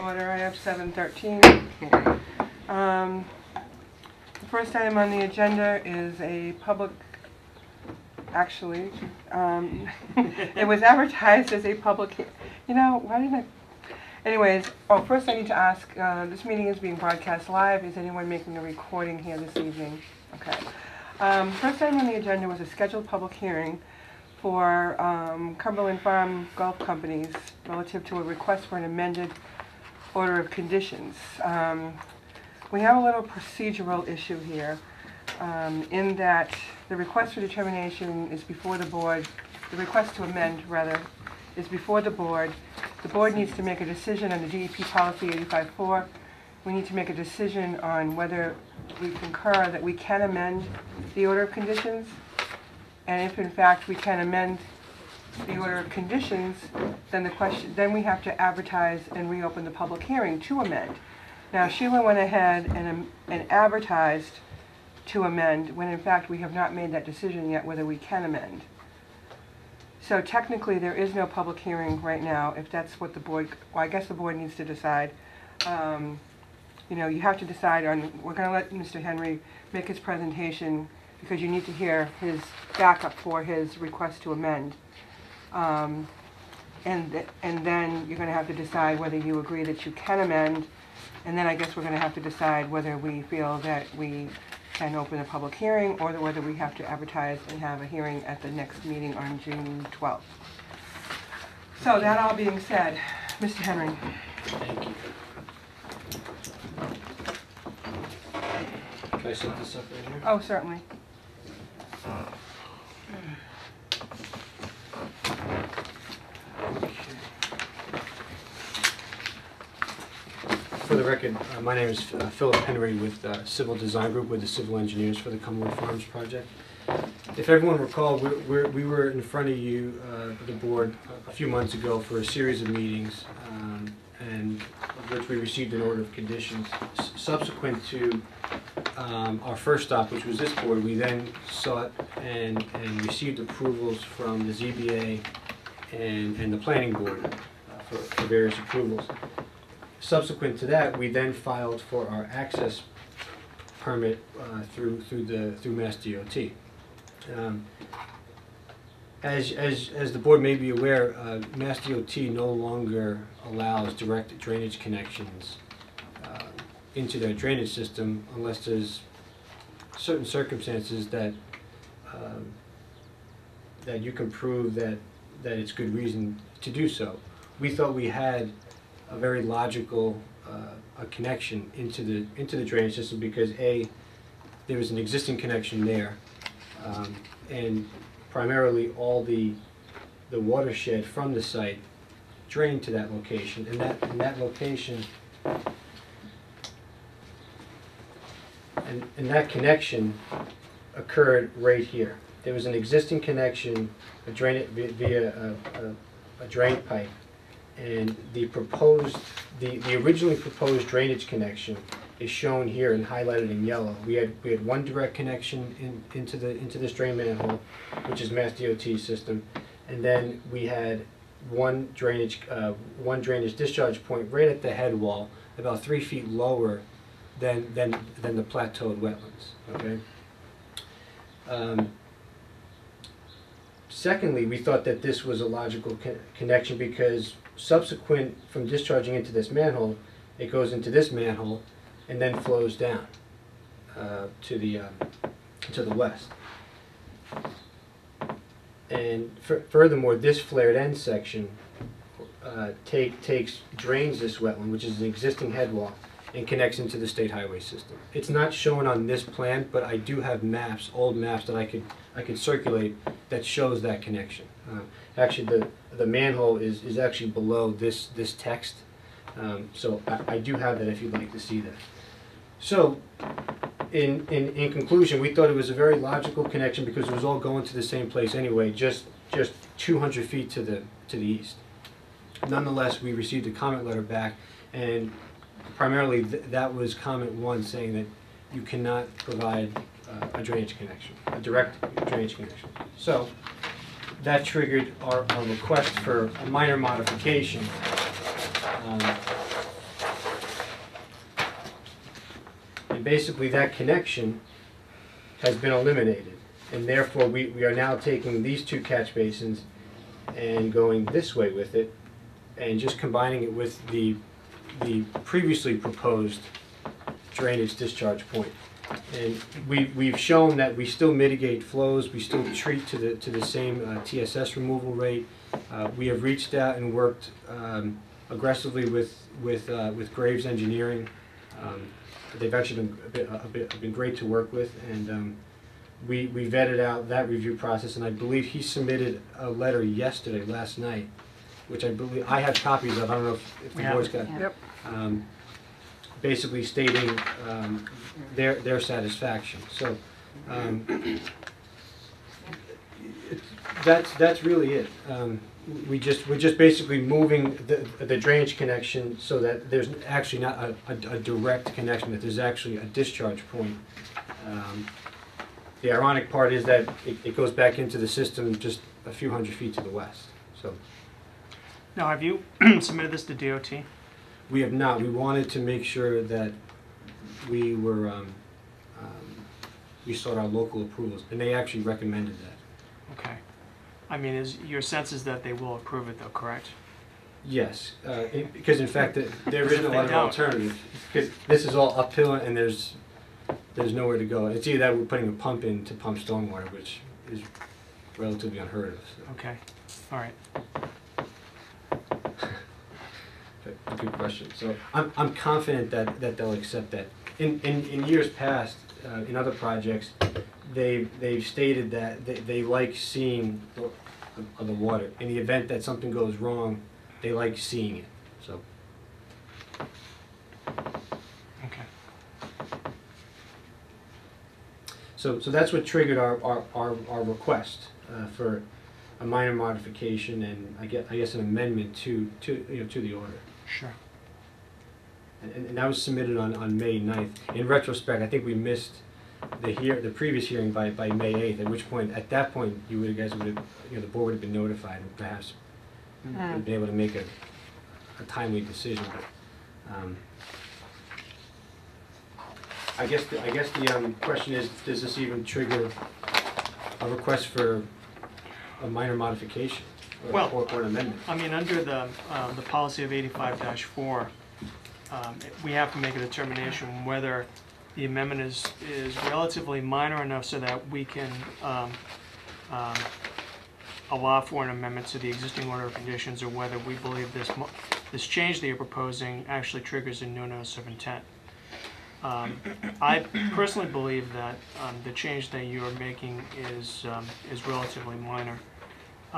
Order, I have 7:13. The first item on the agenda is a public, actually, it was advertised as a public, why didn't I? Anyways, first I need to ask, this meeting is being broadcast live. Is anyone making a recording here this evening? Okay. First item on the agenda was a scheduled public hearing for Cumberland Farm Golf Companies relative to a request for an amended order of conditions. We have a little procedural issue here in that the request for determination is before the board, the request to amend, rather, is before the board. The board needs to make a decision on the DEP policy 85-4. We need to make a decision on whether we concur that we can amend the order of conditions, and if in fact we can amend the order of conditions, then we have to advertise and reopen the public hearing to amend. Now Sheila went ahead and advertised to amend when in fact we have not made that decision yet whether we can amend. So technically there is no public hearing right now if that's what the board, well, I guess the board needs to decide. You have to decide on, we're going to let Mr. Henry make his presentation because you need to hear his backup for his request to amend. And then you're going to have to decide whether you agree that you can amend, and then I guess we're going to have to decide whether we feel that we can open a public hearing or whether we have to advertise and have a hearing at the next meeting on June 12th. So that all being said, Mr. Henry. Thank you. Can I set this up right here? Oh, certainly. For the record, my name is Philip Henry with Civil Design Group. We're the civil engineers for the Cumberland Farms project. If everyone recall, we were in front of you, the board, a few months ago for a series of meetings, and of which we received an order of conditions. Subsequent to our first stop, which was this board, we then sought and received approvals from the ZBA and the planning board for various approvals. Subsequent to that, we then filed for our access permit through Mass DOT. As the board may be aware, Mass DOT no longer allows direct drainage connections into their drainage system unless there's certain circumstances that that you can prove that it's good reason to do so. We thought we had a very logical a connection into the drainage system because there was an existing connection there, and primarily all the watershed from the site drained to that location, and that location and that connection occurred right here. There was an existing connection, via a drain pipe. And the originally proposed drainage connection is shown here and highlighted in yellow. We had one direct connection into this drain manhole, which is Mass DOT's system, and then we had one drainage discharge point right at the head wall, about 3 feet lower than the plateaued wetlands. Okay. Secondly, we thought that this was a logical connection because subsequent from discharging into this manhole, it goes into this manhole and then flows down to the west. And furthermore, this flared end section drains this wetland, which is an existing head wall, and connects into the state highway system. It's not shown on this plan, but I do have maps, old maps that I could circulate that shows that connection. Actually, the manhole is actually below this text, so I do have that if you'd like to see that. So, in conclusion, we thought it was a very logical connection because it was all going to the same place anyway, just 200 feet to the east. Nonetheless, we received a comment letter back, and primarily that was comment 1 saying that you cannot provide a drainage connection, a direct drainage connection. So that triggered our request for a minor modification basically that connection has been eliminated. And therefore, we are now taking these two catch basins and going this way with it, and just combining it with the previously proposed drainage discharge point. And we've shown that we still mitigate flows, we still treat to the same TSS removal rate. We have reached out and worked aggressively with Graves Engineering. They've actually been great to work with, and we vetted out that review process, and I believe he submitted a letter last night, which I believe I have copies of. I don't know if the board's got. Yep. Basically stating their satisfaction. So that's really it. We're just basically moving the drainage connection so that there's actually not a direct connection, that there's actually a discharge point. The ironic part is that it goes back into the system just a few hundred feet to the west. So Now, have you submitted this to DOT? we have not. We wanted to make sure that we were we sought our local approvals, and they actually recommended that. Okay. I mean, your sense is that they will approve it, though, correct? Yes, because in fact there is no They other don't. alternative. Because this is all uphill and there's nowhere to go. It's either that or we're putting a pump in to pump stormwater, which is relatively unheard of. So. Okay. All right. But good question. So I'm confident that they'll accept that. In years past, in other projects, they've stated that they like seeing the water. In the event that something goes wrong, they like seeing it. So. Okay. So that's what triggered our request for a minor modification and I guess an amendment to the order. Sure. And that was submitted on May 9th. In retrospect, I think we missed the previous hearing by May 8th. At which point, at that point, the board would have been notified and perhaps would be able to make a timely decision. But I guess the question is, does this even trigger a request for a minor modification or an amendment? I mean, under the policy of 85-4, we have to make a determination whether the amendment is relatively minor enough so that we can allow for an amendment to the existing order of conditions, or whether we believe this change that you're proposing actually triggers a new notice of intent. I personally believe that the change that you are making is relatively minor.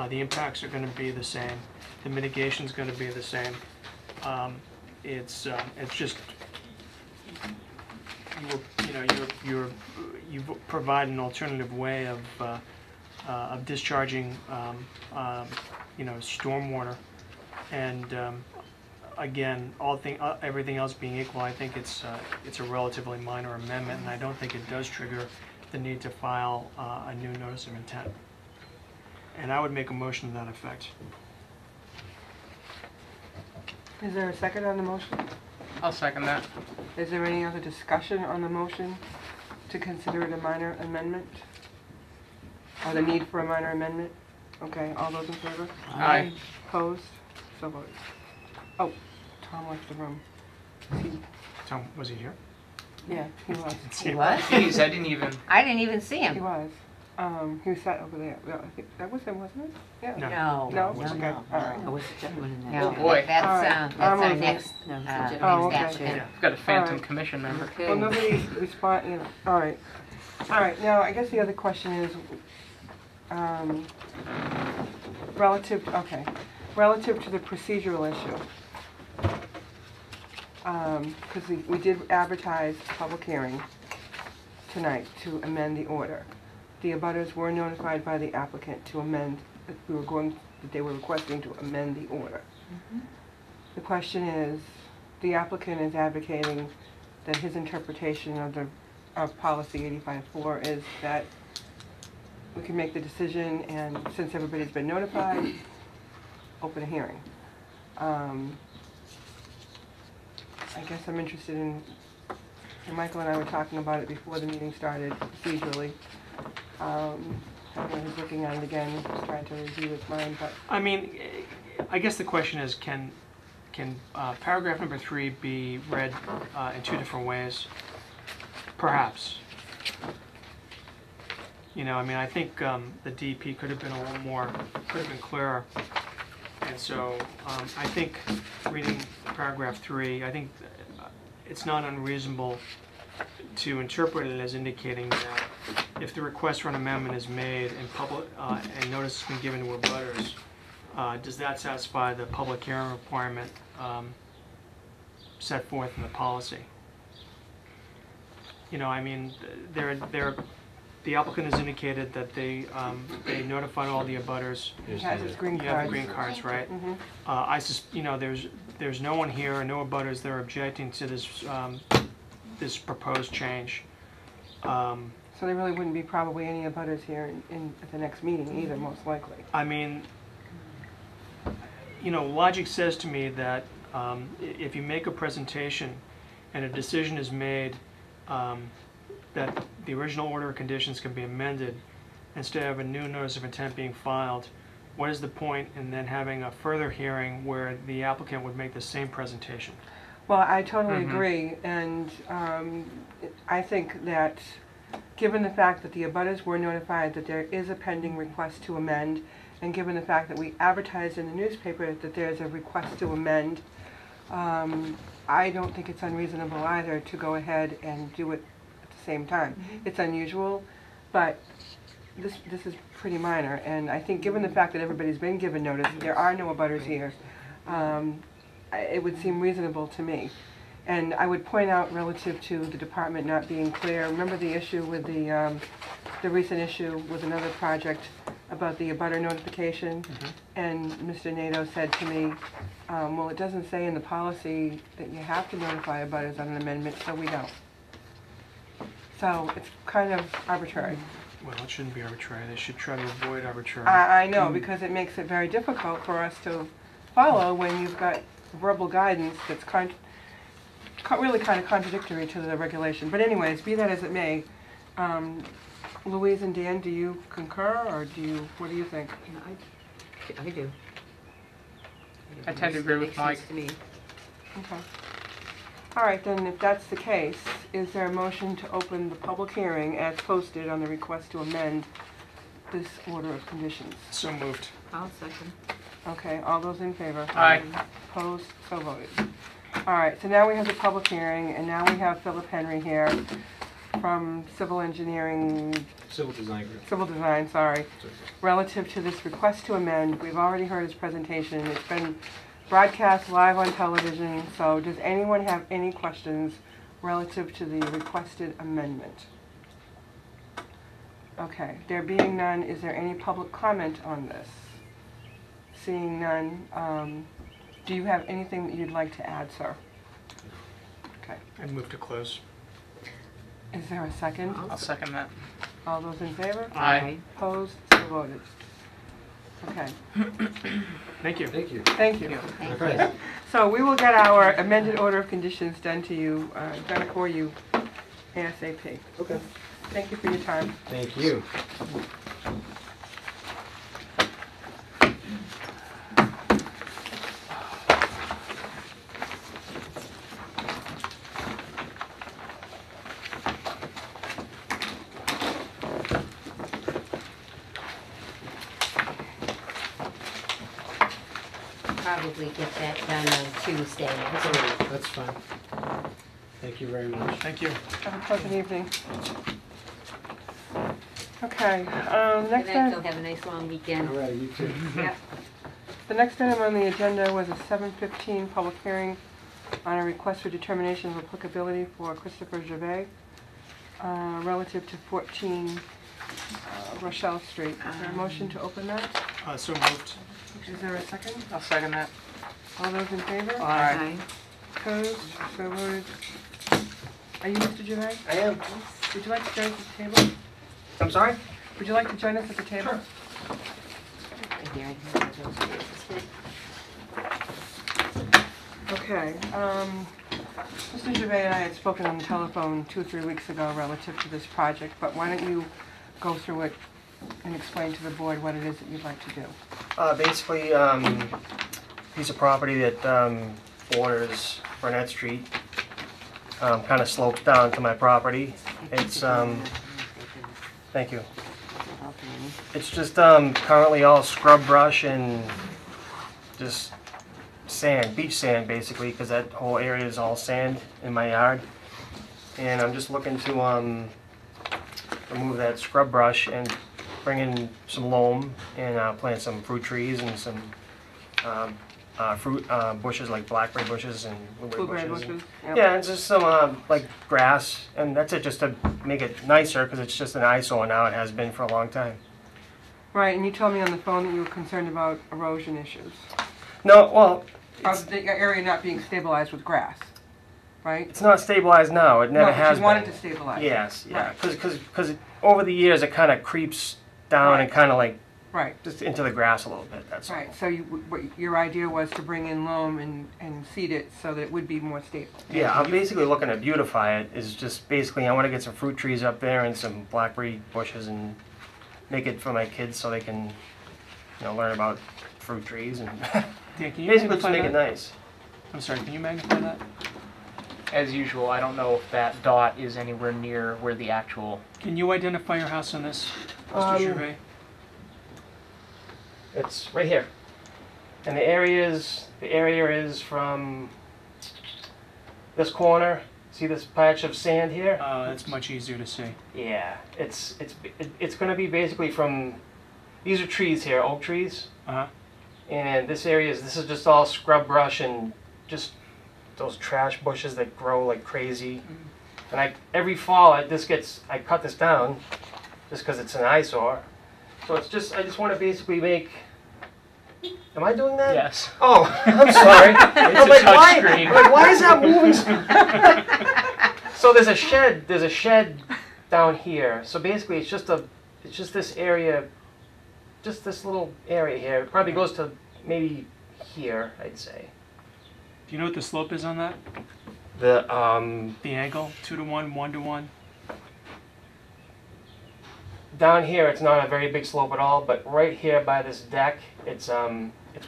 The impacts are going to be the same. The mitigation is going to be the same. It's just you provide an alternative way of discharging stormwater, and again, everything else being equal, I think it's a relatively minor amendment, and I don't think it does trigger the need to file a new notice of intent. And I would make a motion to that effect. Is there a second on the motion? I'll second that. Is there any other discussion on the motion to consider it a minor amendment? Or the need for a minor amendment? Okay, all those in favor? Aye. Opposed? So voted. Oh, Tom left the room. Tom, was he here? Yeah, he was. He was? Jeez, I didn't even. I didn't even see He him. was. He was sat over there. Well, I think that was him, wasn't it? Yeah. No. No. No? No, Okay, no. all right. It was a gentleman in Oh, there. boy. That's, All right. that's our I'm next, over. Oh, okay. applicant. I've got a phantom Alright. commission member. Okay. Well, nobody's respond, all right. All right, now, I guess the other question is, relative to the procedural issue. Because we did advertise a public hearing tonight to amend the order. The abutters were notified by the applicant to amend, that they were requesting to amend the order. The question is, the applicant is advocating that his interpretation of policy 85-4 is that we can make the decision, and since everybody's been notified, open a hearing. I guess I'm interested in and Michael and I were talking about it before the meeting started procedurally. I don't know, he's looking at it again, just trying to review his mind, but I mean, I guess the question is, can paragraph number 3 be read in two different ways? Perhaps. You know, I mean, I think the DEP could have been a little more, could have been clearer. And so I think reading paragraph 3, I think it's not unreasonable to interpret it as indicating that if the request for an amendment is made and public and notice has been given to abutters, does that satisfy the public hearing requirement set forth in the policy? You know, I mean, the applicant has indicated that they notified all the abutters. he has his green You have card. the green cards, right? Mhm. You know, there's no one here, no abutters that are objecting to this this proposed change. So there really wouldn't be probably any abutters here at the next meeting either, most likely. I mean, you know, logic says to me that if you make a presentation and a decision is made that the original order of conditions can be amended instead of a new notice of intent being filed, what is the point in then having a further hearing where the applicant would make the same presentation? Well, I totally Mhm. agree, and I think that given the fact that the abutters were notified that there is a pending request to amend, and given the fact that we advertised in the newspaper that there's a request to amend, I don't think it's unreasonable either to go ahead and do it at the same time. It's unusual, but this is pretty minor, and I think given the fact that everybody's been given notice, there are no abutters here, it would seem reasonable to me. And I would point out relative to the department not being clear, remember the issue with the recent issue with another project about the abutter notification? And Mr. Nato said to me, well, it doesn't say in the policy that you have to notify abutters on an amendment, so we don't. So it's kind of arbitrary. Well, it shouldn't be arbitrary. They should try to avoid arbitrary. I know, because it makes it very difficult for us to follow when you've got verbal guidance that's really kind of contradictory to the regulation. But anyways, be that as it may, Louise and Dan, do you concur, or what do you think? Yeah, I do. I tend to agree with Makes Mike. sense to me. Okay. All right, then, if that's the case, is there a motion to open the public hearing as posted on the request to amend this order of conditions? So moved. I'll second. Okay, all those in favor? Aye. Opposed? So voted. All right, so now we have the public hearing, and now we have Philip Henry here from Civil Engineering, Civil design group. Civil Design, sorry, relative to this request to amend. We've already heard his presentation. It's been broadcast live on television, so does anyone have any questions relative to the requested amendment? Okay, there being none, is there any public comment on this? Seeing none, do you have anything that you'd like to add, sir? Okay, And move to close. is there a second? I'll second that. All those in favor? Aye. Opposed? So voted. Okay, Thank you. Thank you. thank you. Okay. So we will get our amended order of conditions done to you, done for you ASAP. Okay. Thank you for your time. Thank you. Probably get that done on Tuesday. That's fine. Thank you very much. Thank you. Have a pleasant evening. Okay, Good next night, item. so have a nice long weekend. All right, you too. Yep. The next item on the agenda was a 7:15 public hearing on a request for determination of applicability for Christopher Gervais relative to 14 Rochelle Street. Is there a motion to open that? So moved. Is there a second? I'll second that. All those in favor? Aye. Opposed? So voted. Are you Mr. Gervais? I am. Would you like to join us at the table? I'm sorry? Would you like to join us at the table? Sure. Here, I have those. Okay, Mr. Gervais and I had spoken on the telephone 2 or 3 weeks ago relative to this project, but why don't you go through it and explain to the board what it is that you'd like to do? Basically, piece of property that borders Burnett Street, kind of slopes down to my property. It's, thank you. It's just currently all scrub brush and just sand, beach sand basically, because that whole area is all sand in my yard. And I'm just looking to remove that scrub brush and bring in some loam and plant some fruit trees and some fruit bushes like blackberry bushes and Blueberry bushes? Yep. Yeah, and just some like grass, and that's it, just to make it nicer, because it's just an eyesore now. It has been for a long time. Right, and you told me on the phone that you were concerned about erosion issues. No, well, Of the area not being stabilized with grass, right? it's not stabilized now. It never No, has but you want it been. to stabilize. Yes, yeah, Right. because over the years it kind of creeps down Right. and kind of like Right, just into the grass a little bit. That's all. right. So your idea was to bring in loam and seed it so that it would be more stable. Yeah, I'm basically looking to beautify it. Is just basically I want to get some fruit trees up there and some blackberry bushes and make it for my kids so they can, learn about fruit trees and Dan, can you basically just magnify make it that? nice. I'm sorry, can you magnify that? As usual, I don't know if that dot is anywhere near where the actual. Can you identify your house on this, Mr. Um, Gervais? It's right here, and the area is from this corner. See this patch of sand here? That's much easier to see. Yeah, it's going to be basically from. These are trees here, oak trees, Uh-huh. and this is just all scrub brush and just those trash bushes that grow like crazy. And every fall I cut this down just because it's an eyesore. So I just want to basically make. Am I doing that? Yes. Oh, I'm sorry. I'm a like, touch why? screen. I'm like, why is that moving? So there's a shed. There's a shed down here. So basically, it's just this area, just this little area here. It probably goes to maybe here, I'd say. Do you know what the slope is on that? The The angle? 2 to 1, 1 to 1? down here, it's not a very big slope at all. But right here by this deck, it's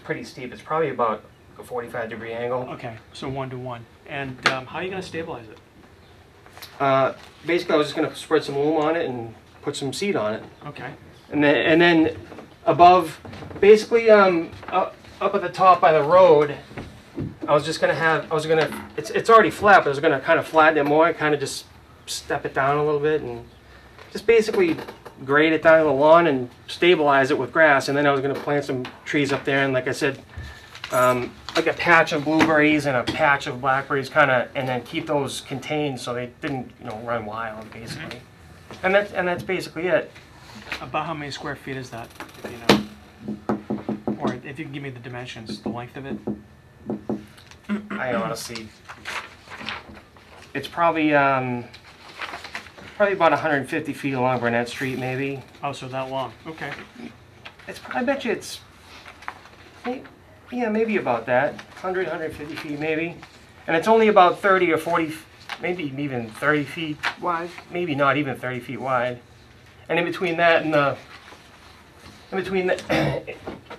pretty steep. It's probably about a 45-degree angle. Okay, so 1 to 1. And how are you going to stabilize it? Basically, I was just gonna spread some loam on it and put some seed on it. Okay. And then above, basically up at the top by the road, it's already flat, but I was gonna kind of flatten it more and kind of just step it down a little bit and just basically grade it down the lawn and stabilize it with grass. And then I was gonna plant some trees up there, and like I said, like a patch of blueberries and a patch of blackberries, and then keep those contained so they didn't, run wild, basically. And that's basically it. About how many square feet is that, if you know? Or if you can give me the dimensions, the length of it? I honestly, it's probably about 150 feet along Burnett Street, maybe. Oh, so that long. Okay. I bet you it's, maybe about that, 100, 150 feet, maybe. And it's only about 30 or 40, maybe even 30 feet, Why? maybe not even 30 feet wide. And in between that and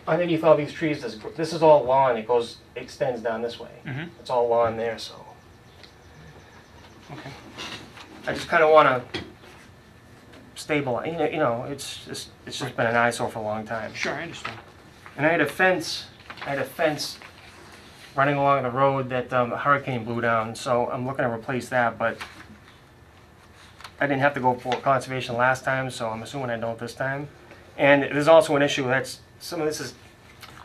underneath all these trees, this is all lawn. It extends down this way. Mm-hmm. It's all lawn there, so. Okay. I just kind of want to stabilize. It's just been an eyesore for a long time. Sure, I understand. And I had a fence running along the road that a hurricane blew down. So I'm looking to replace that, but I didn't have to go for conservation last time, so I'm assuming I don't this time. And there's also an issue some of this is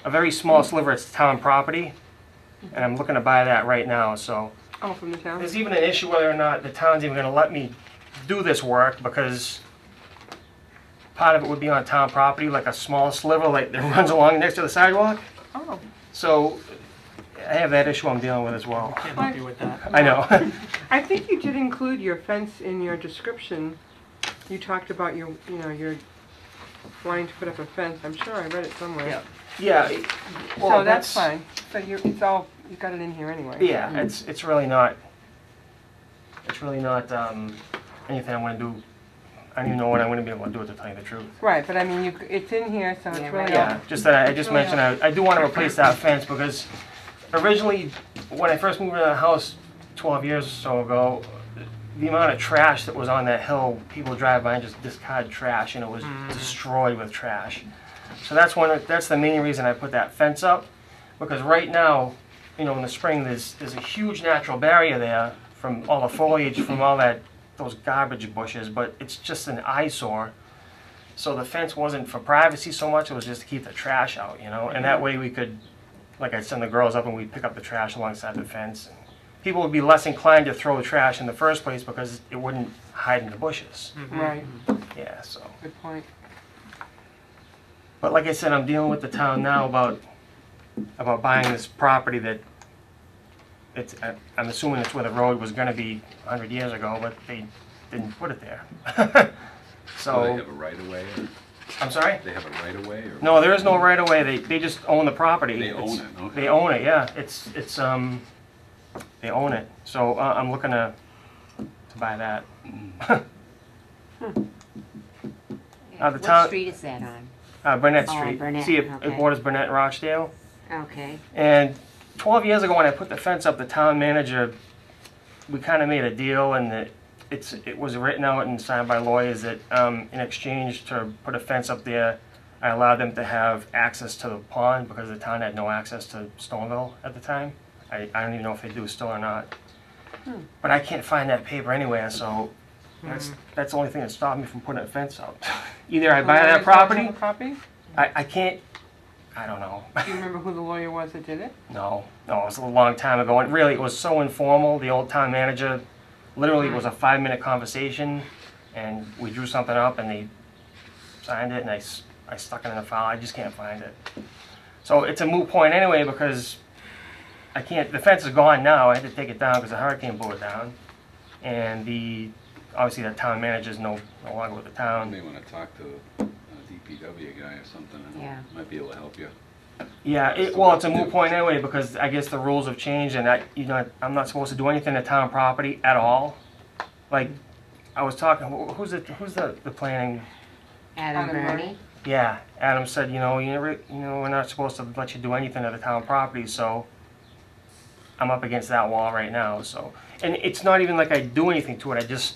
a very small sliver. It's town property, and I'm looking to buy that right now. So. Oh, from the town? There's even an issue whether or not the town's even going to let me do this work, because part of it would be on town property, like a small sliver that runs along next to the sidewalk. Oh, So I have that issue I'm dealing with as well. Can't help you with that. I know. I think you did include your fence in your description. You talked about your wanting to put up a fence. I'm sure I read it somewhere. Yeah. So that's fine. So you got it in here anyway. Yeah, it's really not. it's really not anything I'm gonna do. I don't even know what I'm gonna be able to do it, to tell you the truth. Right, but I mean, it's in here, so it's Yeah, really right. Yeah, just that I just Really mentioned I do want to replace that fence because originally, when I first moved into the house 12 years or so ago, the amount of trash that was on that hill, people drive by and just discard trash, and it was destroyed with trash. So that's the main reason I put that fence up, because right now, you know, in the spring, there's a huge natural barrier there from all the foliage, from all those garbage bushes, but it's just an eyesore. So the fence wasn't for privacy so much, it was just to keep the trash out, you know, and that way we could, like, I'd send the girls up and we'd pick up the trash alongside the fence. People would be less inclined to throw trash in the first place because it wouldn't hide in the bushes. right. Yeah, so. Good point. But like I said, I'm dealing with the town now about buying this property that I'm assuming it's where the road was gonna be 100 years ago, but they didn't put it there. So they So, have a right of way, or I'm sorry? they have a right of way, or? No, there is no right of way. They just own the property. They It's- own it, okay. They own it, yeah. They own it. So I'm looking to buy that. The town- What street is that on? Burnett Oh, Street. Burnett, See, it okay. borders Burnett and Rochdale. Okay. And 12 years ago when I put the fence up, the town manager, we kind of made a deal, and it was written out and signed by lawyers that in exchange to put a fence up there, I allowed them to have access to the pond because the town had no access to Stoneville at the time. I don't even know if they do still or not. But I can't find that paper anywhere, so that's the only thing that stopped me from putting a fence up. Either I buy that property, Copy? I can't, I don't know. Do you remember who the lawyer was that did it? No, it was a long time ago, and really, it was so informal. The old town manager, literally, it was a 5-minute conversation, and we drew something up, and they signed it, and I stuck it in the file. I just can't find it. So it's a moot point anyway, because I can't, the fence is gone now. I had to take it down because the hurricane blew it down, and obviously the town manager's no longer with the You town. may want to talk to a DPW guy or something, and Yeah. might be able to help you. Yeah, it's a moot point anyway, because I guess the rules have changed, and I'm not supposed to do anything to town property at all. Like, I was talking, who's the planning? Adam Adam Bernie? Yeah, Adam said, we're not supposed to let you do anything to the town property, so I'm up against that wall right now, so. And it's not even like I do anything to it,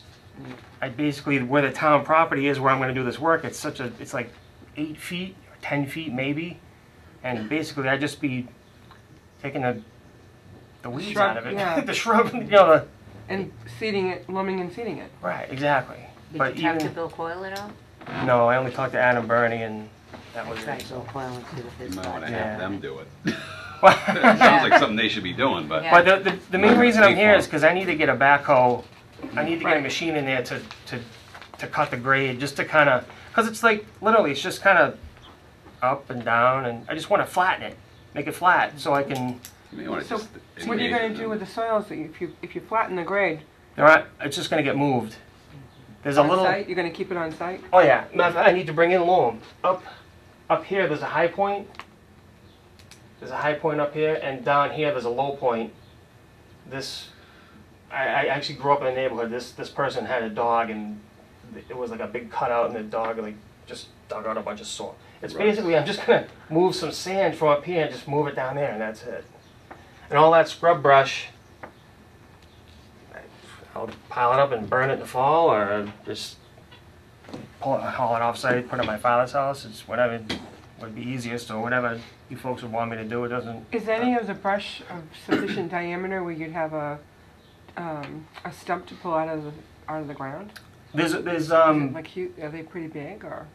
I basically, where the town property is, where I'm gonna do this work, it's like 8 feet, or 10 feet maybe. And basically, I'd just be taking the weeds Shrub, out of it. yeah. The shrub, And seeding it, loaming and seeding it. right, exactly. But Did you talk to even, Bill Coyle at all? no, I only talked to Adam Bernie, and that was Try it. Bill Coyle and see what You his might want thoughts to are. have Yeah. them do it. Well, Sounds like something they should be doing, but. Yeah. But the main reason I'm here is Default. because I need to get a backhoe. I need to get a Right. machine in there to cut the grade, just to kind of, because it's like, literally, it's just kind of up and down, and I just want to flatten it, make it flat, so I can, You may want to So, just. what are you engage gonna with do them. with the soils that if you flatten the grade? it's just going to get moved. There's a On little, site? You're gonna keep it on site? oh yeah, matter of fact, I need to bring in loam. Up here, there's a high point. There's a high point up here, and down here, there's a low point. I actually grew up in a neighborhood. This person had a dog, and it was like a big cutout, and the dog like just dug out a bunch of soil. It's Right. basically, I'm just gonna move some sand from up here and just move it down there, and that's it. And all that scrub brush, I'll pile it up and burn it in the fall, or just haul it off-site, put it in my father's house. It's whatever would be easiest, or whatever you folks would want me to do. It doesn't. Is any of the brush of sufficient diameter where you'd have a stump to pull out of the ground? There's Is it like are they pretty big or?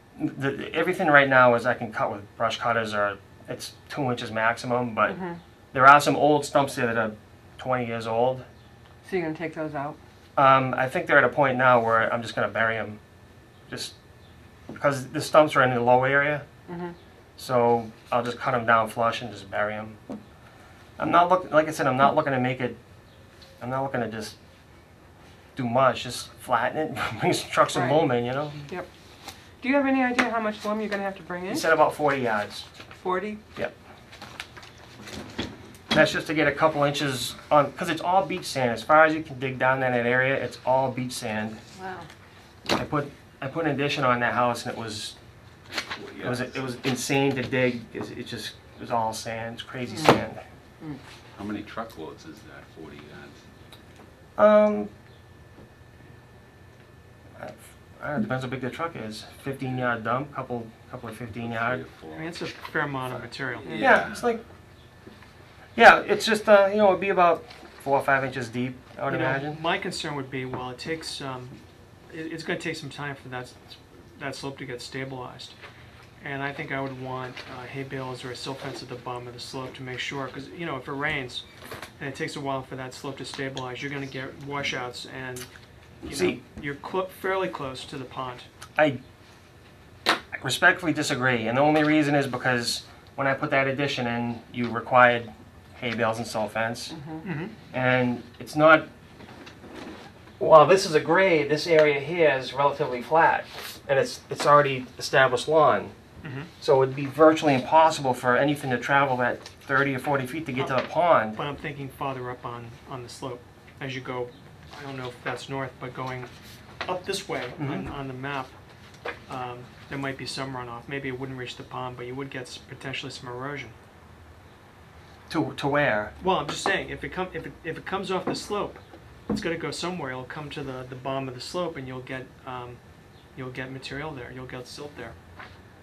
everything right now is I can cut with brush cutters, or it's 2 inches maximum. But Mhm. there are some old stumps here that are 20 years old. So you're gonna take those out? I think they're at a point now where I'm just gonna bury them, just because the stumps are in the low area. Mm-hmm. So I'll just cut them down flush and just bury them. I'm not looking, like I said, I'm not looking to make it. I'm not looking to just do much. Just flatten it, bring some trucks and Right. loam in, you know. Yep. Do you have any idea how much loam you're gonna have to bring He in? said about 40 yards. 40? Yep. That's just to get a couple inches on, because it's all beach sand. As far as you can dig down in that area, it's all beach sand. Wow. I put an addition on that house, and it was insane to dig. It was all sand. It's crazy sand. How many truckloads is that, 40 yards? Depends how big the truck is. 15-yard dump, couple of 15-yard. I mean, it's a fair amount of material. Yeah, it's like, yeah, it's just it'd be about 4 or 5 inches deep, I would You know, imagine. my concern would be, well, it takes, it's going to take some time for that slope to get stabilized. And I think I would want hay bales or a silt fence at the bottom of the slope to make sure, because, you know, if it rains and it takes a while for that slope to stabilize, you're going to get washouts, and you're fairly close to the pond. I respectfully disagree, and the only reason is because when I put that addition in, you required hay bales and silt fence, and it's not. While this is a grade, this area here is relatively flat, and it's already established lawn. So it would be virtually impossible for anything to travel that 30 or 40 feet to get to the pond. But I'm thinking farther up on the slope as you go. I don't know if that's north, but going up this way on the map, there might be some runoff. Maybe it wouldn't reach the pond, but you would get potentially some erosion. To where? Well, I'm just saying, if it comes off the slope, it's going to go somewhere. It'll come to the bottom of the slope, and you'll get material there. You'll get silt there,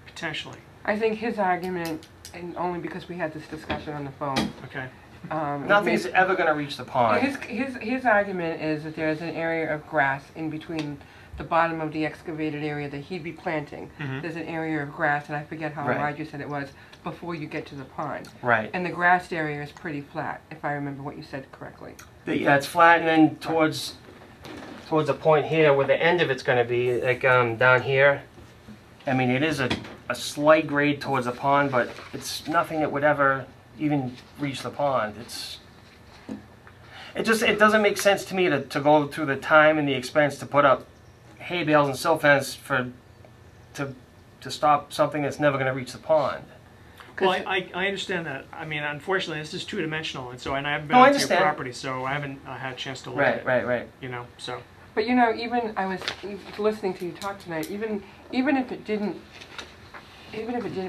potentially. I think his argument, and only because we had this discussion on the phone. Okay. Nothing's ever going to reach the pond. His argument is that there's an area of grass in between the bottom of the excavated area that he'd be planting. There's an area of grass, and I forget how wide you said it was, before you get to the pond. Right. And the grassed area is pretty flat, if I remember what you said correctly. Yeah, it's flat, and then towards the point here where the end of it's going to be, like down here. I mean, it is a slight grade towards the pond, but it's nothing that would ever even reach the pond. It doesn't make sense to me to go through the time and the expense to put up hay bales and silt fence to stop something that's never going to reach the pond. Well, I understand that. I mean, unfortunately, this is two-dimensional, and I haven't been No, I onto your understand. property, so I haven't had a chance to look at it. Right. You know, so. But you know, even I was listening to you talk tonight. Even if it didn't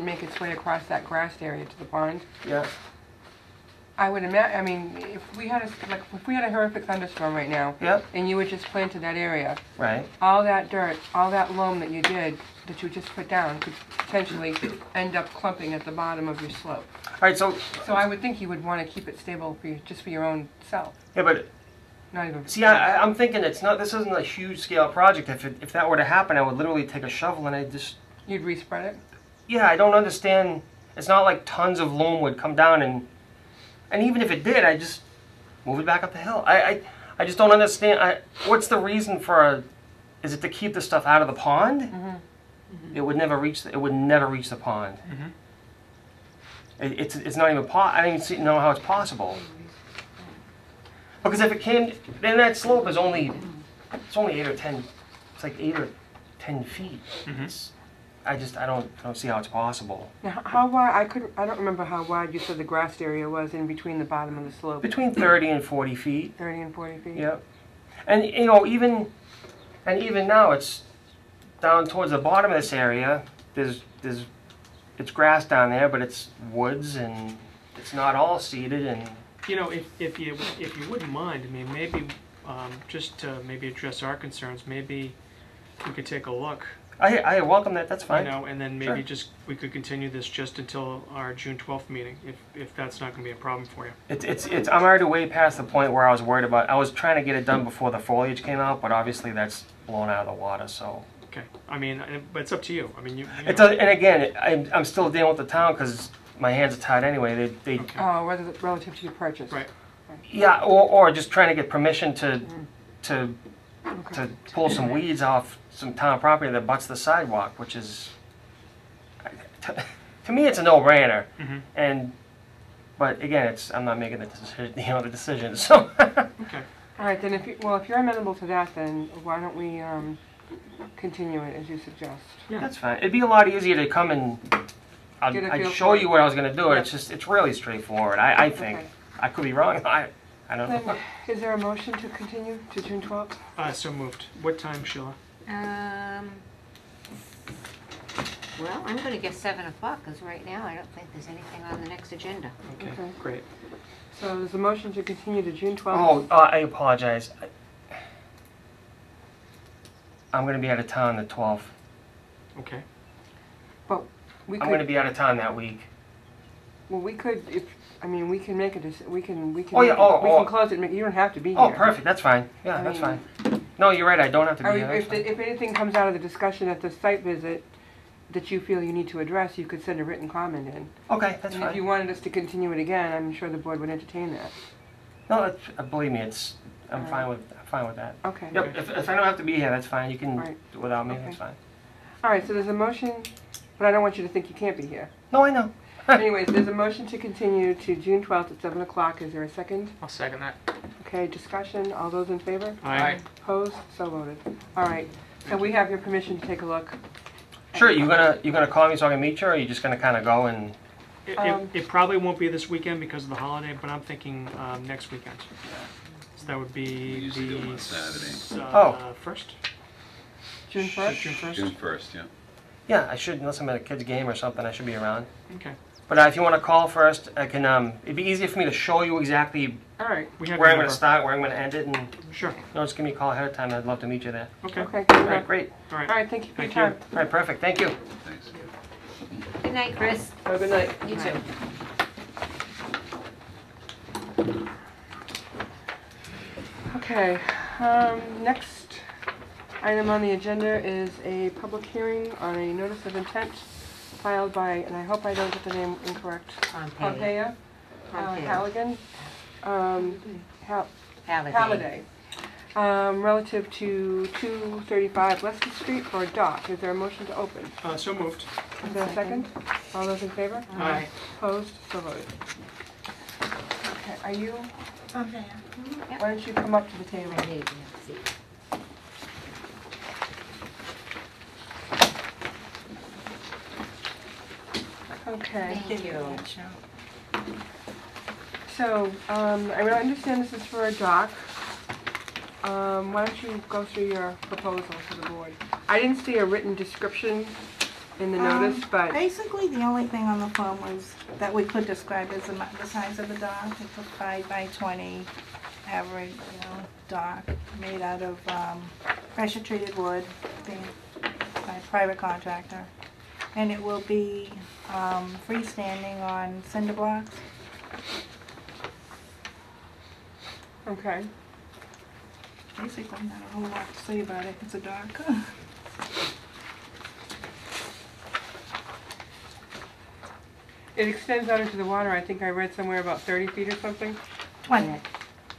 make its way across that grassed area to the pond, Yeah. I would imagine. I mean, if we had a horrific thunderstorm right now, Yep. and you had just planted that area, Right. all that dirt, all that loam that you just put down, could potentially end up clumping at the bottom of your slope. All right. So So I would think you would want to keep it stable just for your own self, yeah, but not even. see, I'm thinking it's not. This isn't a huge scale project. If that were to happen, I would literally take a shovel and You'd respread it. Yeah, I don't understand. It's not like tons of loam would come down and even if it did, I just move it back up the hill. I just don't understand. What's the reason for? Is it to keep the stuff out of the pond? It would never reach. It would never reach the pond. It's not even. I don't even know how it's possible. Because if it came, then that slope is only. It's only 8 or 10. It's like 8 or 10 feet. I don't see how it's possible. Now, how wide? I don't remember how wide you said the grassed area was in between the bottom of the slope. Between 30 and 40 feet. 30 and 40 feet. Yep. And you know, even now it's down towards the bottom of this area. It's grass down there, but it's woods and it's not all seeded. And You know, if you wouldn't mind, I mean, maybe just to maybe address our concerns, maybe we could take a look. I welcome that. That's fine. You know, and then maybe Sure. we could continue this just until our June 12th meeting, if that's not going to be a problem for you. I'm already way past the point where I was worried about. I was trying to get it done before the foliage came out, but obviously that's blown out of the water. So. Okay. I mean, but it's up to you. I mean, you It's know. and again, I'm still dealing with the town because my hands are tied anyway. They Okay. Oh, relative to your purchase. Right. yeah, or just trying to get permission to Okay. pull some weeds off some town property that butts the sidewalk, which is to me it's a no-brainer. But again, I'm not making the decision. So Okay. All right, then if you're amenable to that, then why don't we continue it as you suggest? that's fine. It'd be a lot easier to come and Get a I'd feel show for you it. what I was going to do. Yep. It's really straightforward. I think. Okay. I could be wrong. I don't know. Then, is there a motion to continue to June 12th? So moved. What time, Sheila? Well, I'm gonna guess 7 o'clock, because right now I don't think there's anything on the next agenda. Okay, Okay. great. So there's a motion to continue to June 12th. Oh, I apologize. I'm going to be out of town the 12th. Okay. We I'm going to could, be out of town that week. well, we could, if, I mean, we can make a, we can, Oh, yeah, make it- oh, we oh. can close it, you don't have to be here. Oh, perfect. That's fine. Yeah, I that's mean- fine. No, you're right. I don't have to Or be here. That's if, fine. if anything comes out of the discussion at the site visit that you feel you need to address, you could send a written comment in. Okay, that's And if you fine. wanted us to continue it again, I'm sure the board would entertain that. No, believe me, I'm fine with that. Okay. Yep. If I don't have to be here, that's fine. You can Right. do it without me. Okay. That's fine. All right, so there's a motion, but I don't want you to think you can't be here. No, I know. Anyways, there's a motion to continue to June 12th at 7 o'clock. Is there a second? I'll second that. Okay, discussion. All those in favor? Aye. Opposed? So voted. All right, so we have your permission to take a look. Sure. You gonna call me so I can meet you, or are you just gonna kind of go and? It probably won't be this weekend because of the holiday, but I'm thinking next weekend. So that would be We usually do them on the Saturday. first? June 1st? June 1st? June 1st, yeah. Yeah, I should. Unless I'm at a kid's game or something, I should be around. Okay. But if you want to call first, I can. It'd be easier for me to show you exactly All right, We have where your I'm gonna number. start, where I'm gonna end it, and Sure. just give me a call ahead of time. I'd love to meet you there. Okay. okay, good All right, enough. great. All right. All right, thank you for your Thank you. time. All right, perfect. Thank you. Thanks. Good night, Chris. Have a good night. You too. Okay, next item on the agenda is a public hearing on a notice of intent filed by, and I hope I don't get the name incorrect, Pompeia. Pompeia, Pompeia. Halligan, Halliday. Halliday, relative to 235 Leicester Street for a dock. Is there a motion to open? So moved. Is there a second? All those in favor? Aye. Opposed? So voted. Okay, are you, Yep. why don't you come up to the table? I need to see. Okay. Thank you. So, I understand this is for a dock. Why don't you go through your proposal to the board? I didn't see a written description in the notice, but, Basically, the only thing on the form was that we could describe as the size of the dock. It's a 5 by 20 average, dock made out of pressure treated wood, being by a private contractor. And it will be freestanding on cinder blocks. okay. Basically, not a whole lot to say about it. It's a dock. It extends out into the water, I think I read somewhere about 30 feet or something. 20.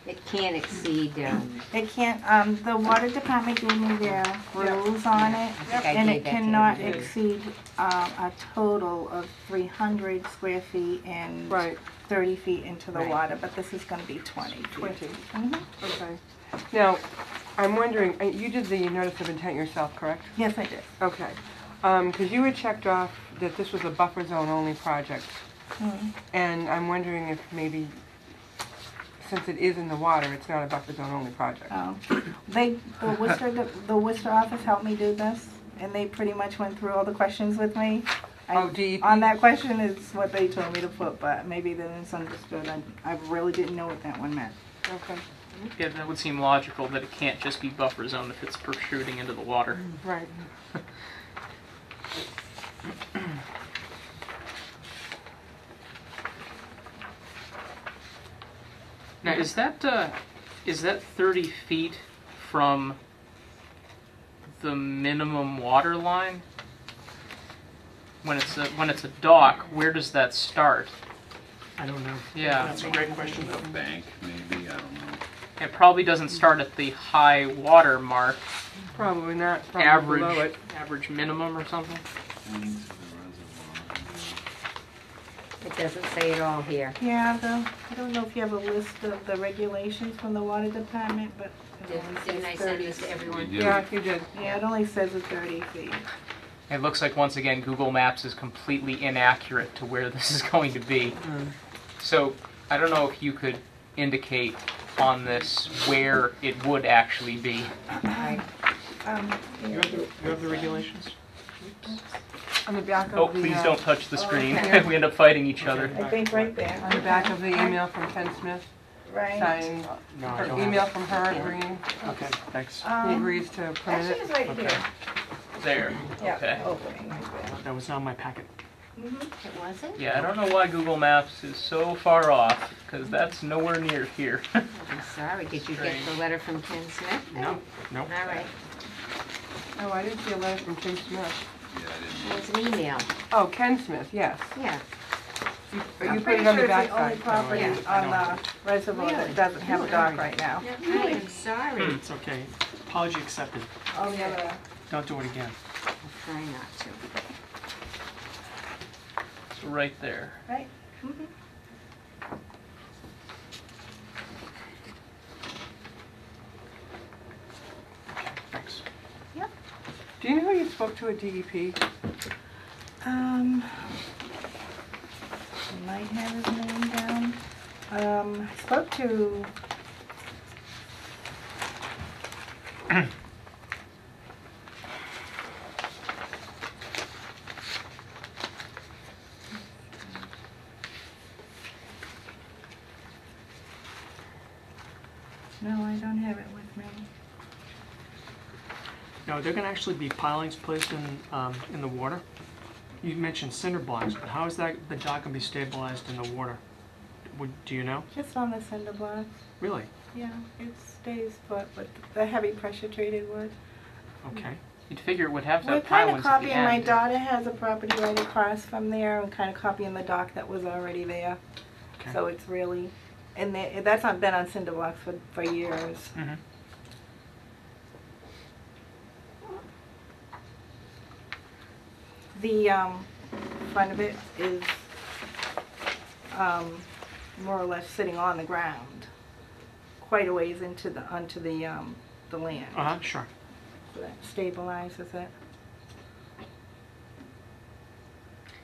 It can't exceed, It can't, the water department gave me their rules on it. I think I And gave it that to cannot you. exceed a total of 300 square feet and Right, 30 feet into the Right. water, but this is gonna be 20 feet. 20, Mhm. okay. Now, I'm wondering, you did the notice of intent yourself, correct? Yes, I did. Okay. Because you had checked off that this was a buffer zone only project. Mhm. And I'm wondering if maybe, since it is in the water, it's not a buffer zone only project. The Worcester office helped me do this, and they pretty much went through all the questions with me. Oh, DEP? On that question is what they told me to put, but maybe they misunderstood. I really didn't know what that one meant. Okay, Yeah, that would seem logical that it can't just be buffer zone if it's protruding into the water. right. Now, is that 30 feet from the minimum water line? When it's a dock, where does that start? I don't know. Yeah. That's a great question. A bank, maybe, I don't know. It probably doesn't start at the high water mark, Probably not, probably below average it. average minimum or something. Into the reservoir. It doesn't say it all here. Yeah, I don't know if you have a list of the regulations from the water department, but it only Didn't I says send 30. this to everyone? You Yeah, you did. Yeah, it only says it's 30 feet. It looks like once again Google Maps is completely inaccurate to where this is going to be. So I don't know if you could indicate on this where it would actually be. Right. You have the regulations? On the back of Oh, the, please don't touch the screen. okay. We end up fighting each other. I think right there. On the back of the email from Ken Smith, Right. signing, No, I her don't email have from her agreeing, Okay, thanks. he agrees to permit Actually, it. it's right Okay. here. There. Yeah, Okay. opening right there. That was not in my packet. It wasn't? Yeah, I don't know why Google Maps is so far off, because that's nowhere near here. I'm sorry, did you get the letter from Ken Smith? No, no. All right, Oh, I didn't see a letter from Tim Smith. Yeah, I well, it's an email, Oh, Ken Smith, yes. yeah. You I'm put pretty it on sure the it's the only backside. property Yeah. on the reservoir Really? that doesn't have a dock right now. I am sorry. It's okay. Apology accepted. All the other, Don't do it again. I'll try not to. It's right there. right? Thanks. Do you know who you spoke to at DEP? I might have his name down. I spoke to. No, I don't have it with me. No, they're gonna actually be pilings placed in the water. You mentioned cinder blocks, but how is that, the dock gonna be stabilized in the water? Do you know? Just on the cinder blocks. Really? Yeah, it stays put with the heavy pressure treated wood. Okay. You'd figure it would have to We're have kind pilings of at the copying, my end. daughter has a property right across from there and kind of copying the dock that was already there. Okay. So it's really, and that's not been on cinder blocks for years. Mhm. The front of it is more or less sitting on the ground, quite a ways onto the land. Uh-huh, sure. So that stabilizes it.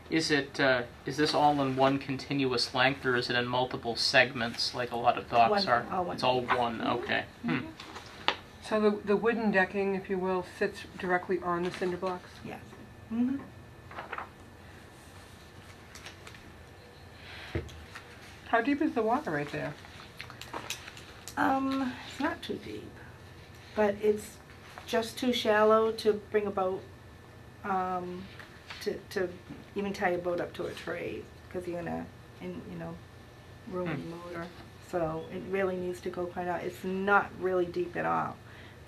Is this all in one continuous length, or is it in multiple segments like a lot of docks One- are? all one. It's all one, okay. So the wooden decking, if you will, sits directly on the cinder blocks? Yes. Mm-hmm. How deep is the water right there? It's not too deep, but it's just too shallow to bring a boat, to even tie a boat up to a tree, because you're gonna, ruin the motor. So it really needs to go quite out. It's not really deep at all.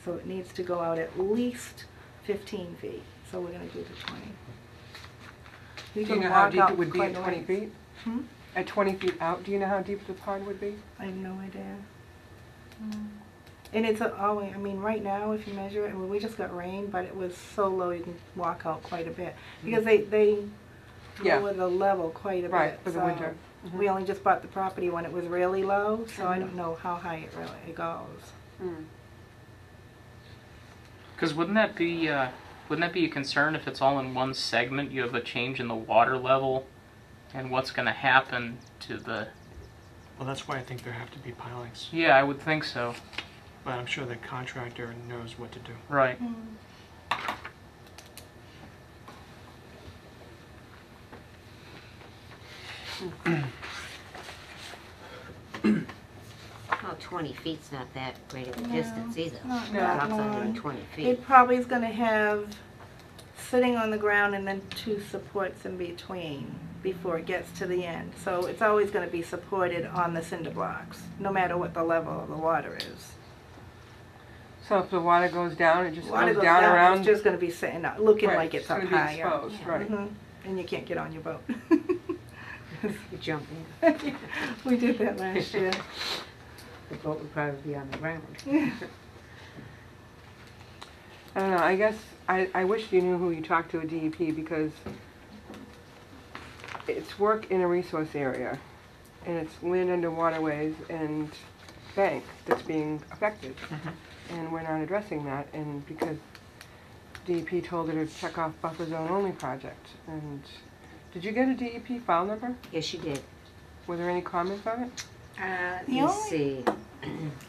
So it needs to go out at least 15 feet. So we're gonna do the 20. You Do you can know how walk deep out it would be quite at a 20 ways. feet? Hmm? At 20 feet out, do you know how deep the pond would be? I have no idea. And it's always, I mean, right now, if you measure it, we just got rain, but it was so low you can walk out quite a bit. Because they Yeah. lower the level quite a bit. Right, for the so winter. We only just bought the property when it was really low, so I Mhm. don't know how high it goes. Mm. Because wouldn't that be a concern if it's all in one segment? You have a change in the water level, and what's going to happen to the? Well, that's why I think there have to be pilings, Yeah, I would think so. but I'm sure the contractor knows what to do. Right. Well, 20 feet's not that great of a No, distance either. not No. that Dock's only long. 20 feet. It probably is gonna have sitting on the ground and then 2 supports in between before it gets to the end. So it's always gonna be supported on the cinder blocks, no matter what the level of the water is. So if the water goes down, it just Water goes goes down down, around? it's just gonna be sitting up, looking Right, like it's up gonna be higher. exposed, right. Mhm. And you can't get on your boat. You jump in, We did that last year. the boat would probably be on the ground. I don't know, I guess, I wish you knew who you talked to at DEP because it's work in a resource area and it's land under waterways and bank that's being affected. And we're not addressing that and because DEP told her to check off buffer zone only project. And did you get a DEP file number? Yes, you did. Were there any comments on it? Let The me only- see.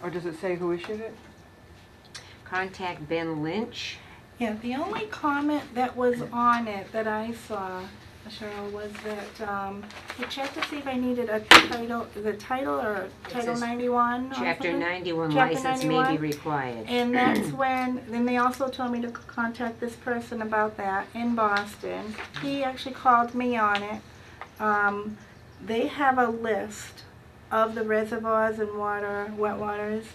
Or does it say who issued it? Contact Ben Lynch. Yeah, the only comment that was on it that I saw, Cheryl, was that, you checked to see if I needed a title, the title or Title says 91 or Chapter something? 91 Chapter license may 91? be required. And that's when, then they also told me to contact this person about that in Boston. He actually called me on it. They have a list of the reservoirs and wet waters,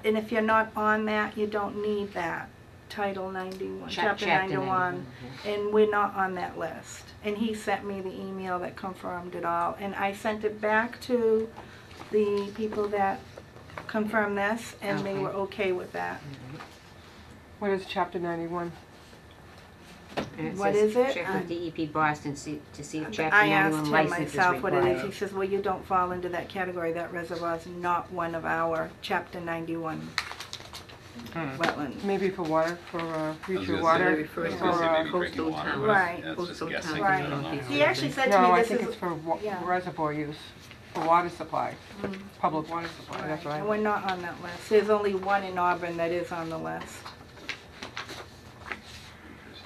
and if you're not on that, you don't need that. Title 91, Chapter 91, and we're not on that list. And he sent me the email that confirmed it all, and I sent it back to the people that confirmed this, and they Okay. were okay with that. What is Chapter 91? And it What says is it? Check with DEP Boston to see if Chapter I 91 asked him license is myself what it is. He required. says, well, you don't fall into that category. That reservoir is not one of our Chapter 91 wetlands. Maybe for water, for future gonna water? say- refers I was to gonna say or, maybe drinking water, but Right. that's just Coastal guessing. town. I don't know. Right. He actually said to No, me, I this think is, it's for yeah. reservoir use, for water supply, public water supply, that's and right. we're not on that list. There's only one in Auburn that is on the list.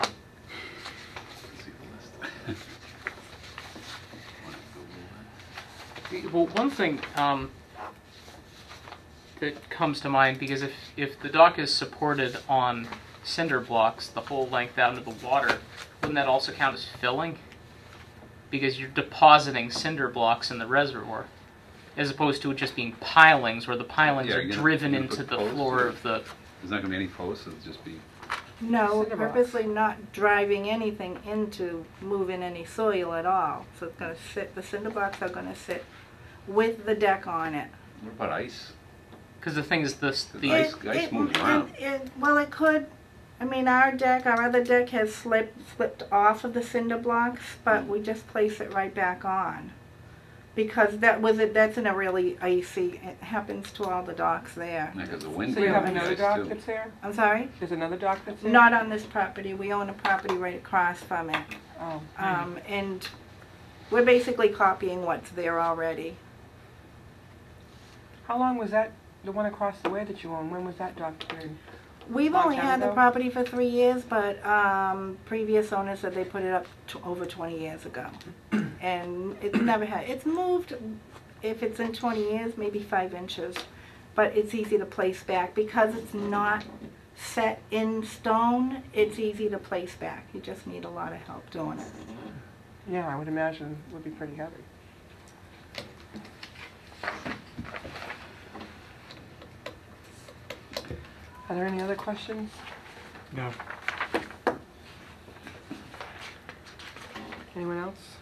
Let's see the list. Wanna Google Well, one thing that comes to mind, because if the dock is supported on cinder blocks the whole length out into the water, wouldn't that also count as filling? Because you're depositing cinder blocks in the reservoir, as opposed to it just being pilings, where the pilings Yeah, are you're gonna- driven you're gonna into put the posts floor or- of the. There's not gonna be any posts, it'll just be, No, we're Cinder blocks. purposely not driving anything into moving any soil at all. So it's gonna sit, the cinder blocks are gonna sit with the deck on it. what about ice? Because the thing is, The ice moves around. Well, it could, I mean, our other deck has slipped off of the cinder blocks, but we just place it right back on. Because that's in a really icy, it happens to all the docks there. Yeah, 'cause the wind. So you have blows another ice, dock too. that's there? I'm sorry? There's another dock that's there? Not on this property, we own a property right across from it. Oh, And we're basically copying what's there already. how long was that, the one across the way that you own, when was that dock there? We've Long only time had the ago? property for 3 years, but previous owners said they put it up over 20 years ago. And it's never had, it's moved, if it's in 20 years, maybe 5 inches. But it's easy to place back. Because it's not set in stone, it's easy to place back. You just need a lot of help doing it. Yeah, I would imagine it would be pretty heavy. Are there any other questions? No. Anyone else?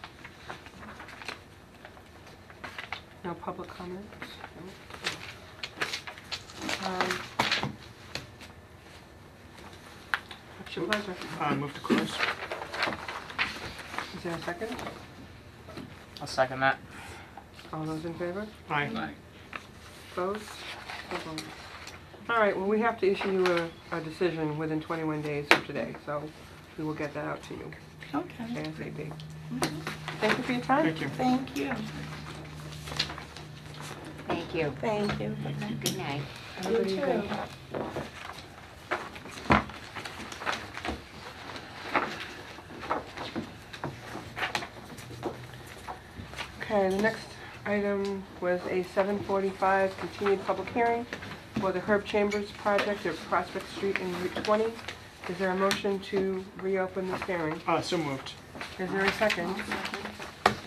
No public comments? No? What's your pleasure? Move to close. Is there a second? I'll second that. All those in favor? Aye. Aye. Opposed? So voted. All right, well, we have to issue you a decision within 21 days from today, so we will get that out to you Okay, ASAP. Thank you for your time. Thank you. thank you. Thank you. Thank you. Good night. Have a good You evening. too. Okay, the next item was a 7:45 continued public hearing for the Herb Chambers project at Prospect Street in Route 20. Is there a motion to reopen this hearing? So moved. Is there a second?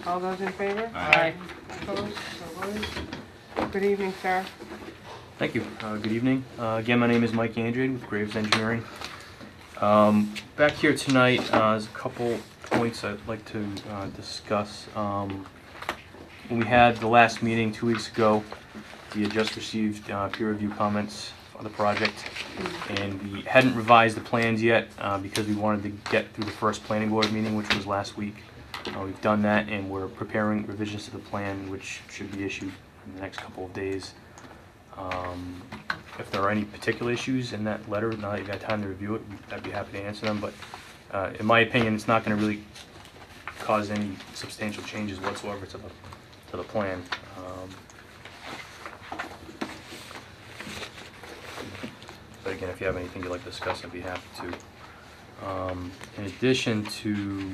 All those in favor? Aye. Opposed? So voted. Good evening, sir. Thank you. Good evening. Again, my name is Mike Andrade with Graves Engineering. Back here tonight, there's a couple points I'd like to discuss. When we had the last meeting 2 weeks ago, we had just received peer review comments on the project, and we hadn't revised the plans yet because we wanted to get through the first planning board meeting, which was last week. We've done that, and we're preparing revisions to the plan, which should be issued in the next couple of days. If there are any particular issues in that letter, now that you've had time to review it, I'd be happy to answer them, but in my opinion, it's not going to really cause any substantial changes whatsoever to to the plan. But again, if you have anything you'd like to discuss, I'd be happy to. In addition to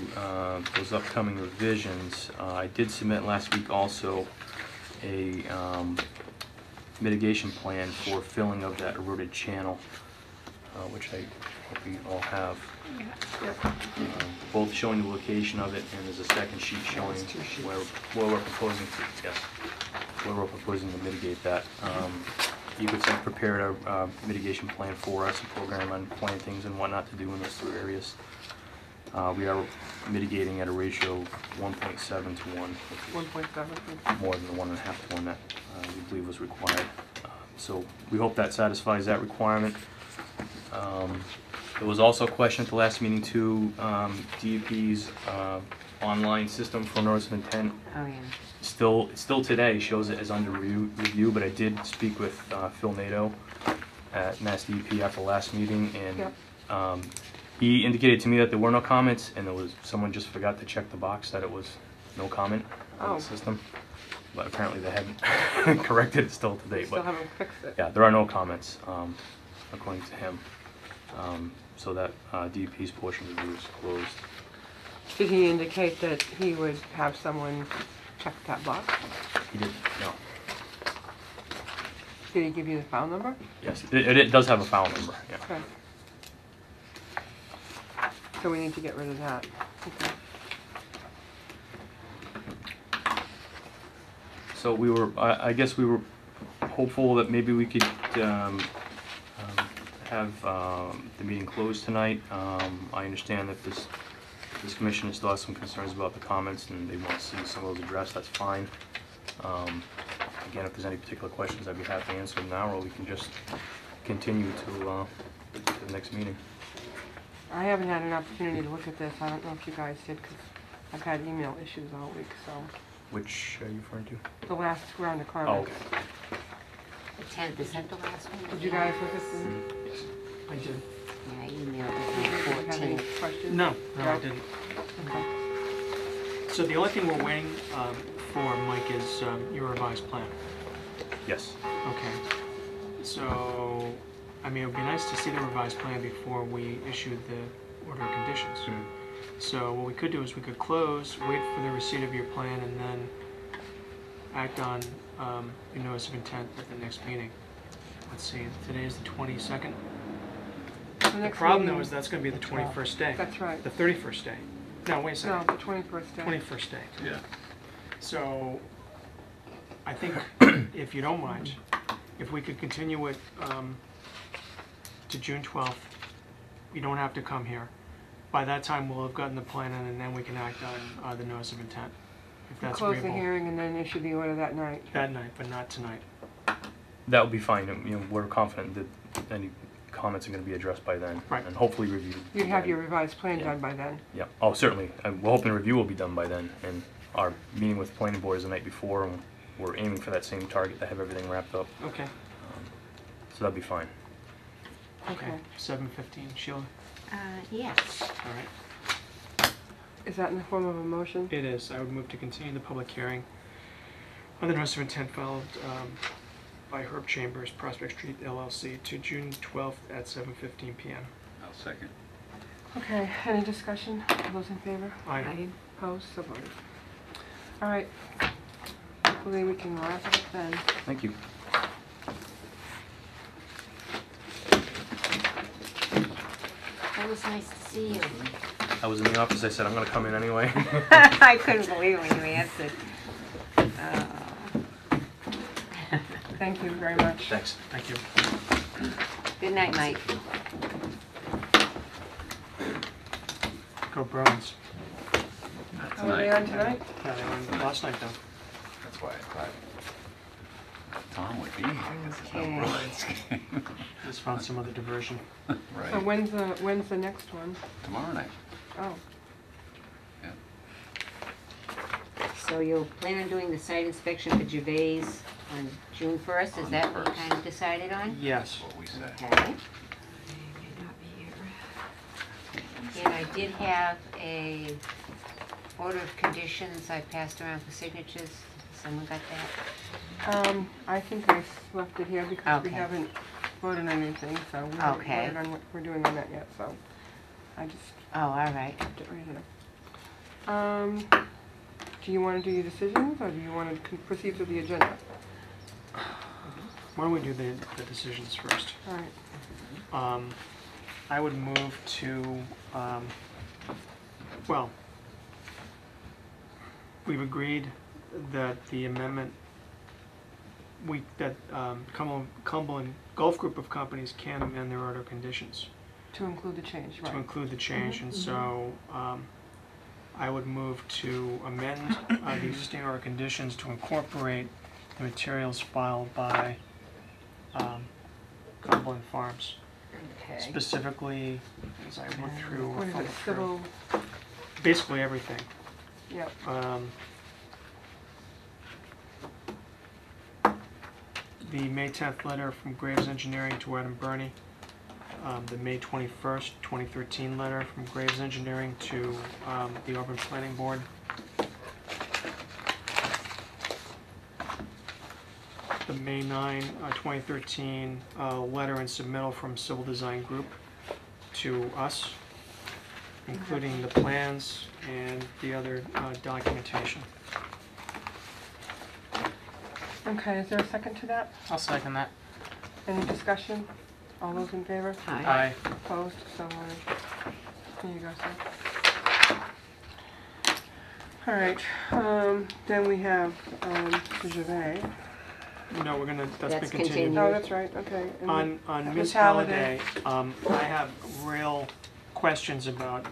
those upcoming revisions, I did submit last week also a mitigation plan for filling of that eroded channel, which I hope you all have. Both showing the location of it, and there's a second sheet showing where we're proposing to, yes, where we're proposing to mitigate that. You could say prepared a mitigation plan for us, a program on plantings and what not to do in those 2 areas. We are mitigating at a ratio of 1.7 to 1, which is 1.7. more than the 1.5 to 1 that we believe was required. So we hope that satisfies that requirement. There was also a question at the last meeting too, DEP's online system for notice of intent. Oh, yeah. Still today shows it as under review, but I did speak with Phil Nato at Mass DEP after the last meeting, and he indicated to me that there were no comments, and someone just forgot to check the box that it was no comment on the system. But apparently they hadn't corrected it still to date. Still But haven't fixed it. yeah, there are no comments according to him. So that DEP's portion of the review is closed. Did he indicate that he would have someone check that box? He did, no. Did he give you the file number? Yes, it does have a file number, yeah. Okay. So we need to get rid of that. Okay. So I guess we were hopeful that maybe we could have the meeting closed tonight. I understand that this commission still has some concerns about the comments and they want to see some of those addressed. That's fine. Again, if there's any particular questions, I'd be happy to answer them now, or we can just continue to the next meeting. I haven't had an opportunity to look at this. I don't know if you guys did, because I've had email issues all week, so. Which are you referring to? The last round of Oh, comments. okay. The 10th, is that the last one? Did you guys look at the? Yes. I did. Yeah, I emailed Did you it have any on 14th. questions? No, I Yeah. didn't. Okay. So the only thing we're waiting for, Mike, is your revised plan. Yes. Okay. So, I mean, it would be nice to see the revised plan before we issue the order of conditions. Mhm. So what we could do is we could close, wait for the receipt of your plan, and then act on your notice of intent at the next meeting. Let's see, today is the 22nd. The problem though is that's going to be the 21st day. That's right. The 31st day. No, wait a No, second. the 21st day. 21st day. Yeah. So, I think, if you don't mind, if we could continue it to June 12th, you don't have to come here. By that time, we'll have gotten the plan in, and then we can act on the notice of intent, if that's Close the agreeable. hearing and then issue the order that night. That night, but not tonight. That would be fine. You know, we're confident that any comments are going to be addressed by then. Right. And hopefully reviewed. You'd have by your revised plan Yeah. done by then. Yeah, oh, certainly. We're hoping the review will be done by then, and our meeting with the planning board is the night before, and we're aiming for that same target to have everything wrapped up. Okay. So that'd be fine. Okay. 7:15, Sheila. Yes. All right. Is that in the form of a motion? It is. I would move to continue the public hearing on the notice of intent filed by Herb Chambers, Prospect Street LLC, to June 12th at 7:15 p.m. I'll second. Okay, any discussion? All those in favor? Aye. Opposed? So voted. All right. Hopefully we can wrap it up then. Thank you. That was nice to see you. I was in the office, I said, I'm going to come in anyway. I couldn't believe when you answered. Thank you very much. Thanks. Thank you. Good night, Mike. Go Bruins. Not How are they on tonight? Yeah, they won last night, though. That's why I thought Tom would be here, 'cause there's Okay. no Bruins game. Just found some other diversion. So Right, when's the next one? tomorrow night. Oh, So you'll plan on doing the site inspection for Gervais on June 1st? Is On that what you 1st. kind of decided on? Yes. That's what we said. Okay. And I did have a order of conditions I passed around for signatures. Someone got that? I think I left it here because we Okay. haven't voted on anything, so we haven't Okay. voted on what we're doing on that yet, so I just Oh, all right. left it right here. Do you want to do your decisions, or do you want to proceed with the agenda? Why don't we do the decisions first? All right. I would move to, well, we've agreed that the amendment, that Cumberland Gulf Group of companies can amend their order of conditions To include the change, to right. include the change, and so I would move to amend the existing order of conditions to incorporate the materials filed by Cumberland Farms. Okay. Specifically, as I look through, What is follow it, through, civil, basically everything. yep. The May 10th letter from Graves Engineering to Ed and Bernie. The May 21st, 2013 letter from Graves Engineering to the Auburn Planning Board. The May 9, 2013 letter and submittal from Civil Design Group to us, including the plans and the other documentation. Okay, is there a second to that? I'll second that. Any discussion? All those in favor? Aye. Opposed? So voted. Here you go, sir. All right, then we have Gervais. No, we're gonna, that's been That's continued. continued. Oh, that's right, okay. And On Ms. Ms. Halliday. Halliday, I have real questions about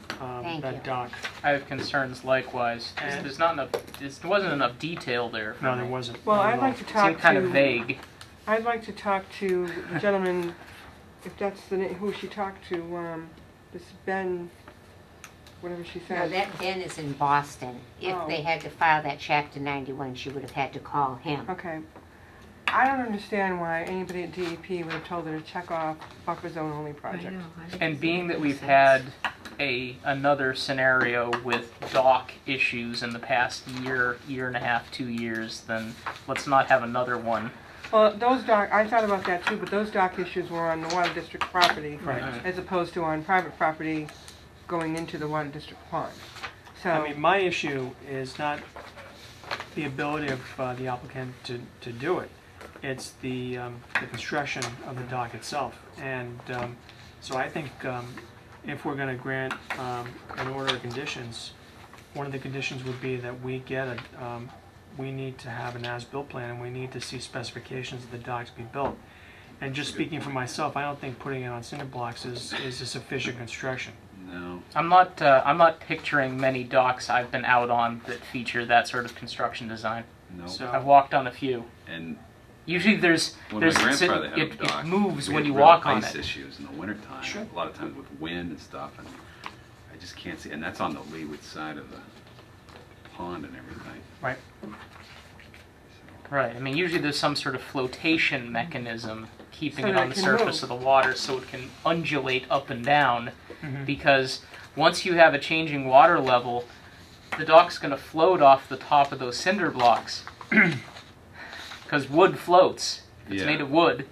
Thank that you. dock. I have concerns likewise. And- There's not enough. There wasn't enough detail there. For No, me. there wasn't. Well, Not at I'd all. like to It talk seemed kind of to, vague. I'd like to talk to the gentleman, if that's the name, who she talked to, this Ben, whatever she No, said. that Ben is in Boston. If Oh. they had to file that Chapter 91, she would have had to call him. Okay. I don't understand why anybody at DEP would have told her to check off buffer zone only project. And being that we've had another scenario with dock issues in the past year and a half, 2 years, then let's not have another one. Well, those dock, I thought about that too, but those dock issues were on the water district property Right. as opposed to on private property going into the water district pond. So, I mean, my issue is not the ability of the applicant to do it. It's the construction of the dock itself. And so I think if we're going to grant an order of conditions, one of the conditions would be that we get we need to have an as-built plan, and we need to see specifications of the dock to be built. And just speaking for myself, I don't think putting it on cinder blocks is a sufficient construction. No. I'm not picturing many docks I've been out on that feature that sort of construction design. No. So- I've walked on a few. And Usually there's when my there's grandfather had a it dock, moves we when had you real walk on ice it. issues in the wintertime. Sure. A lot of times with wind and stuff, and I just can't see. And that's on the leeward side of the pond and everything. Right. Right. I mean, usually there's some sort of flotation mechanism keeping So it that on the it can surface move. of the water so it can undulate up and down. Mhm. Because once you have a changing water level, the dock's going to float off the top of those cinder blocks. Because wood floats. If it's Yeah. made of wood.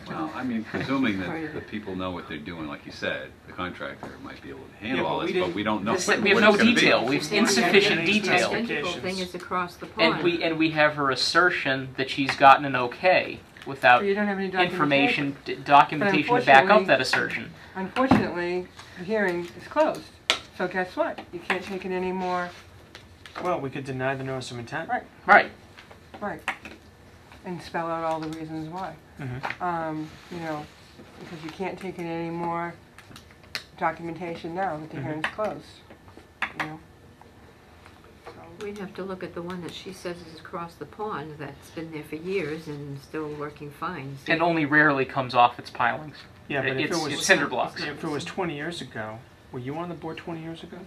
Well, I mean, presuming that the people know what they're doing, like you said, the contractor might be able to handle Yeah, but all we this, didn't- but we don't know We have what no it's gonna be. detail. We've insufficient Yeah, detail. yeah. Identical thing is across the pond. And we have her assertion that she's gotten an okay without you don't have any information, documentation to back up unfortunately- that assertion. unfortunately, the hearing is closed. So guess what? You can't take it anymore. Well, we could deny the notice of intent. Right. Right. Right. And spell out all the reasons why. Mhm. You know, because you can't take it any more documentation now that the hearing's closed. You know? So, We'd have to look at the one that she says is across the pond that's been there for years and still working fine. So And only rarely comes off its pilings. Yeah, but if it It's was cinder blocks. If it was 20 years ago, were you on the board 20 years ago?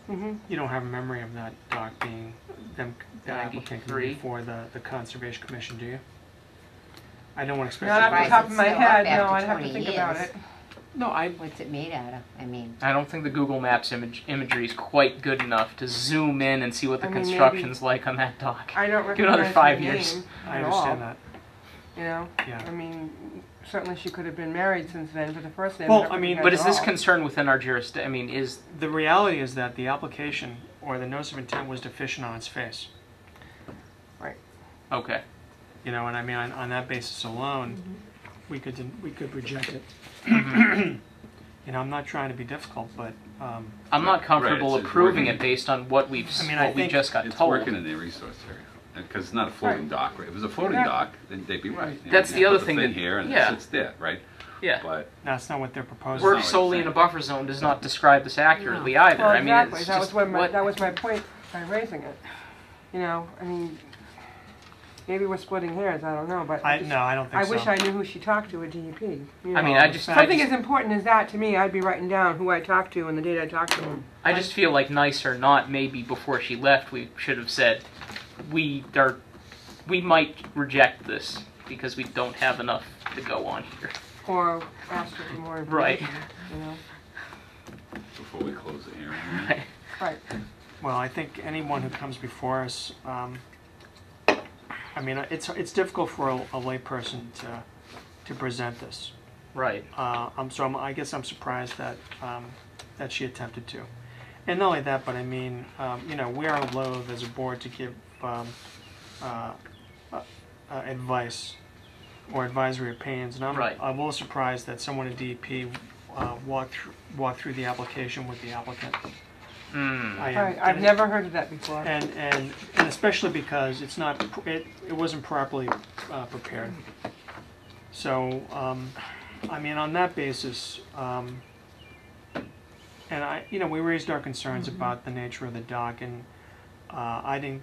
mhm. You don't have a memory of that dock being, the applicant 93. before the Conservation Commission, do you? I don't want to expect Not you off the to- top of my Still up head, no, after I'd have to 20 think about years. it. No, What's it made out of? I mean, I don't think the Google Maps imagery is quite good enough to zoom in and see what the I mean, construction's like on that dock. I don't Give it another recognize 5 her years. name I at understand all, that. you know? Yeah. I mean, certainly she could have been married since then, but the first name Well, I don't I mean, recognize But is at this all. concern within our jurisdiction? I mean, is The reality is that the application or the notice of intent was deficient on its face. okay? You know, and I mean, on that basis alone, Mm-hmm. we could reject it. You know, I'm not trying to be difficult, but I'm not comfortable Right, it's approving working. it based on what we've I mean, I what we think just got It's told. working in their resource area, because it's not a floating Right. dock, right? If it was a floating Exactly. dock, then they'd be right. You know, That's you the just other put thing thing that- here and yeah. it sits there, right? Yeah. But that's not what they're proposing. Work what I'm solely in a saying. buffer zone does not describe this accurately either. Well, I mean, exactly, it's that just was what, that was my point by raising it. You know, I mean, maybe we're splitting hairs, I don't know, but I just- no, I don't think I so. wish I knew who she talked to at DEP. You I mean, know. I just Something as important as that, to me, I'd be writing down who I talked to and the date I talked to them. I just feel like nice or not, maybe before she left, we should have said we might reject this because we don't have enough to go on here. Or ask her for more Right. information, you know? before we close the hearing. Right. Right. Well, I think anyone who comes before us, I mean, it's difficult for a layperson to present this. Right. I guess I'm surprised that that she attempted to, and not only that, but I mean, you know, we are loath as a board to give advice or advisory opinions, and I'm Right. a little surprised that someone at DEP walked through the application with the applicant. Mm. I am- Right, I've never heard of that before. and especially because it's not it wasn't properly prepared. So I mean, on that basis, and we raised our concerns about the nature of the dock, and I didn't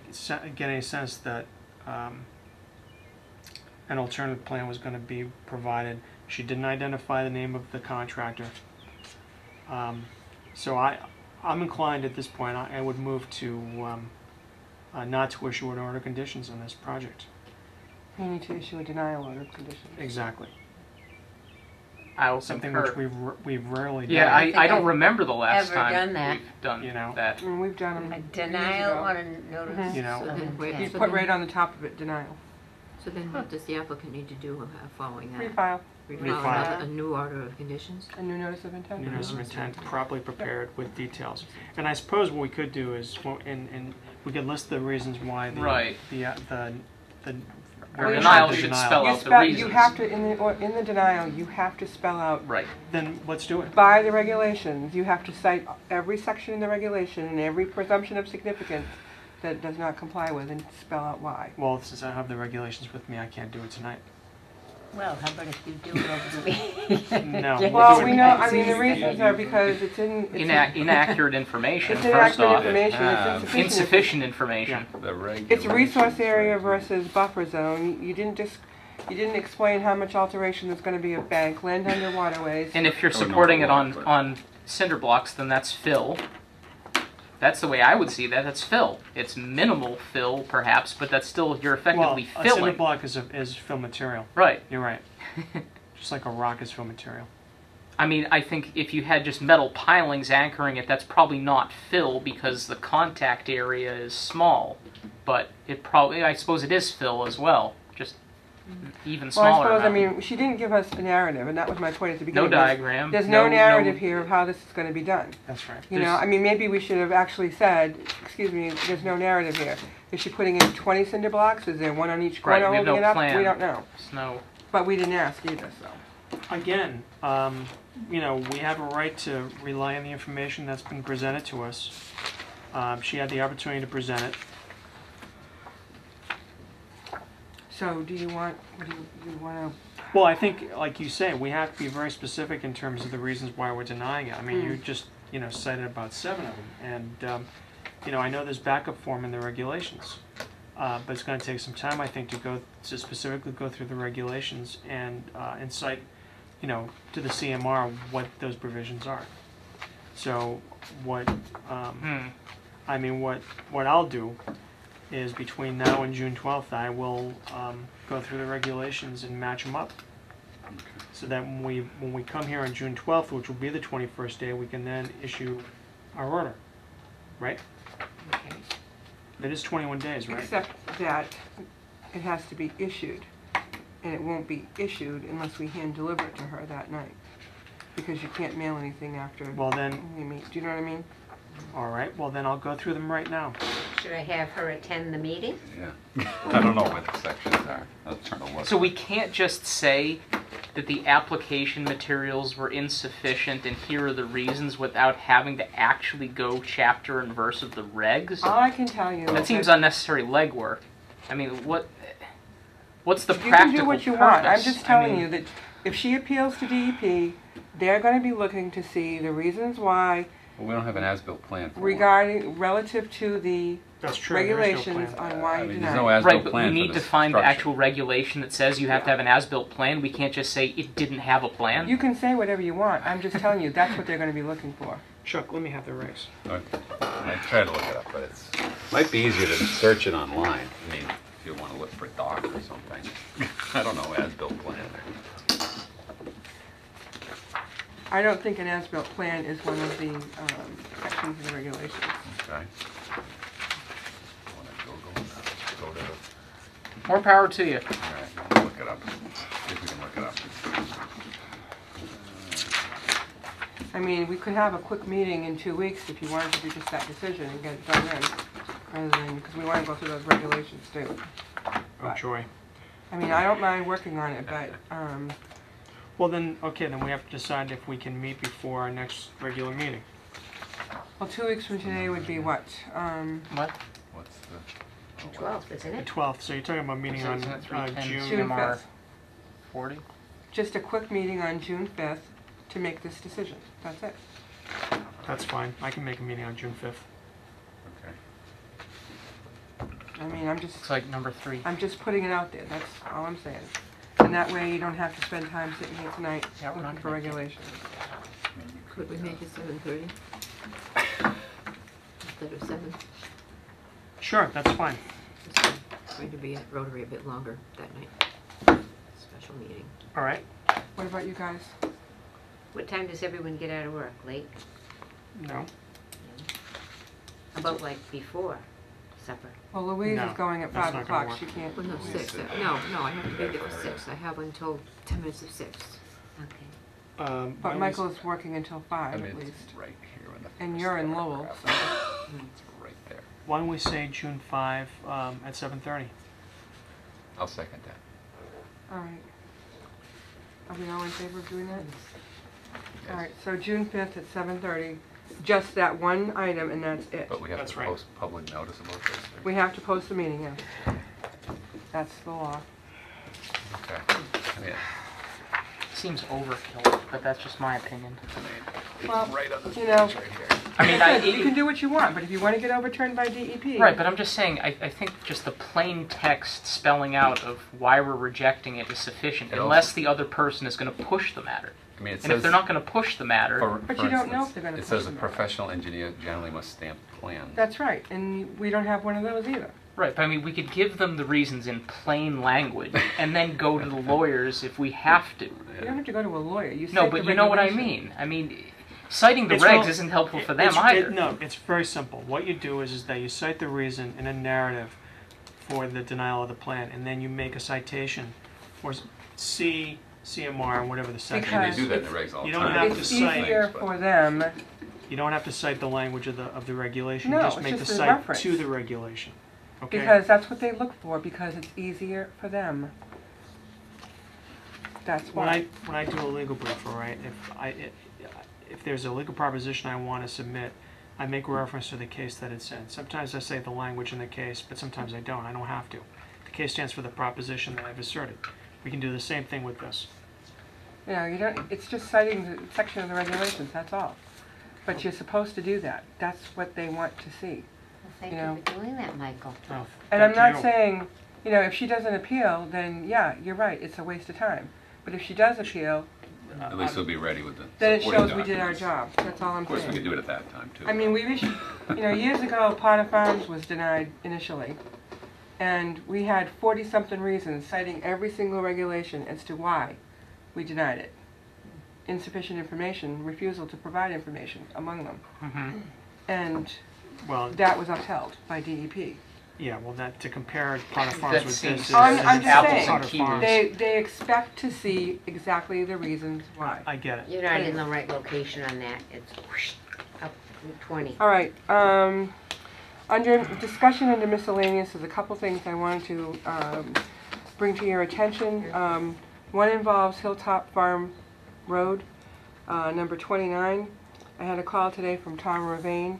get any sense that an alternative plan was going to be provided. She didn't identify the name of the contractor. So I'm inclined at this point, I would move to not to issue an order of conditions on this project. You need to issue a denial order of conditions. Exactly. I'll Something concur. which we've rarely done. Yeah, I think I don't I've remember the last ever time done that. we've done You know. that. And we've done them A years denial ago. on a notice You know. So of then where- intent. You put right on the top of it, denial. So then what does the applicant need to do following that? Refile, Refile. A new order of conditions? a new notice of intent. Notice of intent, properly prepared with details. And I suppose what we could do is, and we could list the reasons why the Right. the Well, you denial have to- should spell You out the spell, reasons. you have to, in the denial, you have to spell out, Right. Then let's do it. by the regulations, you have to cite every section in the regulation and every presumption of significance that it does not comply with, and spell out why. Well, since I have the regulations with me, I can't do it tonight. Well, how about if you do it over the weekend? No. Get Well, it we to know, next I mean, the week. reasons are because it's in, Inaccurate information, it's first inaccurate off. information, it's insufficient. Insufficient information. The regulations. It's resource area versus buffer zone. You didn't explain how much alteration there's gonna be of bank, land under waterways. And if you're Oh, no, supporting it but- on cinder blocks, then that's fill. That's the way I would see that. That's fill. It's minimal fill, perhaps, but that's still, you're effectively Well, a cinder filling. block is fill material. Right. You're right. Just like a rock is fill material. I mean, I think if you had just metal pilings anchoring it, that's probably not fill because the contact area is small. But it probably, I suppose it is fill as well. Just even Well, smaller I suppose, I amount. mean, she didn't give us a narrative, and that was my point at the beginning. No diagram. There's no narrative here of how this is gonna be done. That's right. You know, I mean, maybe we should have actually said, excuse me, there's no narrative here. Is she putting in 20 cinder blocks? Is there one on each Right, corner we have holding no it up? plan. We don't know. There's no. But we didn't ask either, so. Again, you know, we have a right to rely on the information that's been presented to us. She had the opportunity to present it. So do you want, what do you wanna, Well, I think, like you say, we have to be very specific in terms of the reasons why we're denying it. I mean, you just, cited about 7 of them. And, I know there's backup form in the regulations. But it's going to take some time, I think, to specifically go through the regulations and cite, to the CMR what those provisions are. So what, I mean, what I'll do is between now and June 12th, I will go through the regulations and match them up So that when we come here on June 12th, which will be the 21st day, we can then issue our order, right? Okay. That is 21 days, right? Except that it has to be issued, and it won't be issued unless we hand deliver it to her that night. Because you can't mail anything after Well then, we meet. Do you know what I mean? all right, well then I'll go through them right now. Should I have her attend the meeting? Yeah. I don't know what the sections are. I'm trying to look. So we can't just say that the application materials were insufficient and here are the reasons without having to actually go chapter and verse of the regs? All I can tell you That is seems unnecessary legwork. I mean, what's the you practical can do what you purpose? want. I'm just telling I mean, you that if she appeals to DEP, they're going to be looking to see the reasons why Well, we don't have an as-built plan for one. regarding relative to the That's true. there is no regulations plan. on why I you mean, deny. there's no it. as-built Right, but plan we for need the to find the structure. actual regulation that says you have to have an as-built plan. We can't just say it didn't have a plan. You can say whatever you want. I'm just telling you that's what they're going to be looking for. Chuck, let me have the regs. I tried to look it up, but it's might be easier to search it online. I mean, if you want to look for dock or something. I don't know, as-built plan. I don't think an as-built plan is one of the sections of the regulations. Okay. Go to the, More power to you. all right, look it up. See if we can look it up. I mean, we could have a quick meeting in 2 weeks if you wanted to do just that decision and get it done then, rather than, because we want to go through those regulations too. Oh, But, joy. I mean, I don't mind working on it, but, Well then, okay, then we have to decide if we can meet before our next regular meeting. well, 2 weeks from today would be what? What? What's the? 12th, isn't The it? 12th, so you're talking about meeting So on isn't it 310 June... June MR 5th. 40? Just a quick meeting on June 5th to make this decision. That's it. That's fine. I can make a meeting on June 5th. Okay. I mean, Looks like number 3. I'm just putting it out there. That's all I'm saying. And that way you don't have to spend time sitting here tonight Yeah, we're looking not for gonna do it. regulations. Could we make it 7:30? Instead of 7? Sure, that's fine. It's going to be at Rotary a bit longer that night. Special meeting. All right. What about you guys? What time does everyone get out of work? Late? No. About like before supper? Well, Louise No, is going at that's 5 not gonna o'clock. work. She can't. Well, no, 6. No, I have to be there for 6. I have until 10 minutes of 6. Okay. Why But don't Michael is working until 5 I mean, at it's least. right here in the. And first you're in Lowell, paragraph. so. It's right there. why don't we say June 5 at 7:30? I'll second that. All right. Are we all in favor of doing that? All right, so June 5th at 7:30, just that one item and that's it. But we have That's to right. post public notice about this. We have to post the meeting, yes. That's the law. Okay. I mean, Seems overkill, but that's just my opinion. it's Well, right on the you know, page right here. I mean, Like I said, you can do what you want, but if you want to get overturned by DEP. Right, but I'm just saying, I think just the plain text spelling out of why we're rejecting it is sufficient, It unless also- the other person is going to push the matter. I mean, it And if says. they're not going to push the matter, But For you don't know instance, if they're gonna It push says a them. professional engineer generally must stamp plans. That's right, and we don't have one of those either. right, but I mean, we could give them the reasons in plain language, and then go to the lawyers if we have to. You don't have to go to a lawyer. You No, cite but the you know what I regulation. mean. I mean, citing the It's regs real- isn't helpful for them It's- either. No, it's very simple. What you do is that you cite the reason in a narrative for the denial of the plan, and then you make a citation for C, CMR, and whatever the section And Because they do that in the regs all the you time. don't have to It's cite- easier for them. You don't have to cite the language of the regulation. No, you just it's make just the a cite reference. to the regulation. Okay. Because that's what they look for, because it's easier for them. That's when why. I do a legal brief, all right, if there's a legal proposition I want to submit, I make reference to the case that it's in. Sometimes I say the language in the case, but sometimes I don't. I don't have to. The case stands for the proposition that I've asserted. We can do the same thing with this. You know, you don't, it's just citing the section of the regulations, that's all. But you're supposed to do that. That's what they want to see. Well, thank You you know. for doing that, Michael. Oh, And I'm thank not you. saying, you know, if she doesn't appeal, then yeah, you're right, it's a waste of time. But if she does appeal, At least we'll be ready with the then it supporting shows we did our documents. job. That's all I'm Of course, we saying. could do it at that time, too. I mean, we've issued, you know, years ago, Potter Farms was denied initially. And we had 40-something reasons citing every single regulation as to why we denied it. Insufficient information, refusal to provide information among them. Mhm. And Well, that was upheld by DEP. yeah, well, that, to compare Potter Farms That with seems this is I'm just apples saying, and Potter kiwis. Farms. They expect to see exactly the reasons why. I get it. You're not in the right location on that. It's whoosh, up Route 20. All right, under discussion under miscellaneous, there's a couple things I wanted to bring to your attention. One involves Hilltop Farm Road, number 29. I had a call today from Tom Ravane,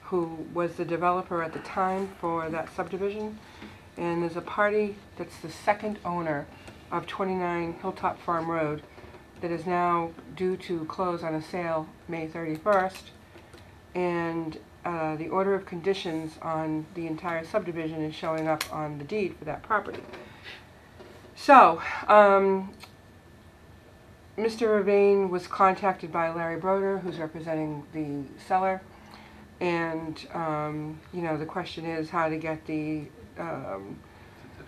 who was the developer at the time for that subdivision. And there's a party that's the second owner of 29 Hilltop Farm Road that is now due to close on a sale May 31st. And the order of conditions on the entire subdivision is showing up on the deed for that property. So, Mr. Ravane was contacted by Larry Broder, who's representing the seller, and you know, the question is how to get the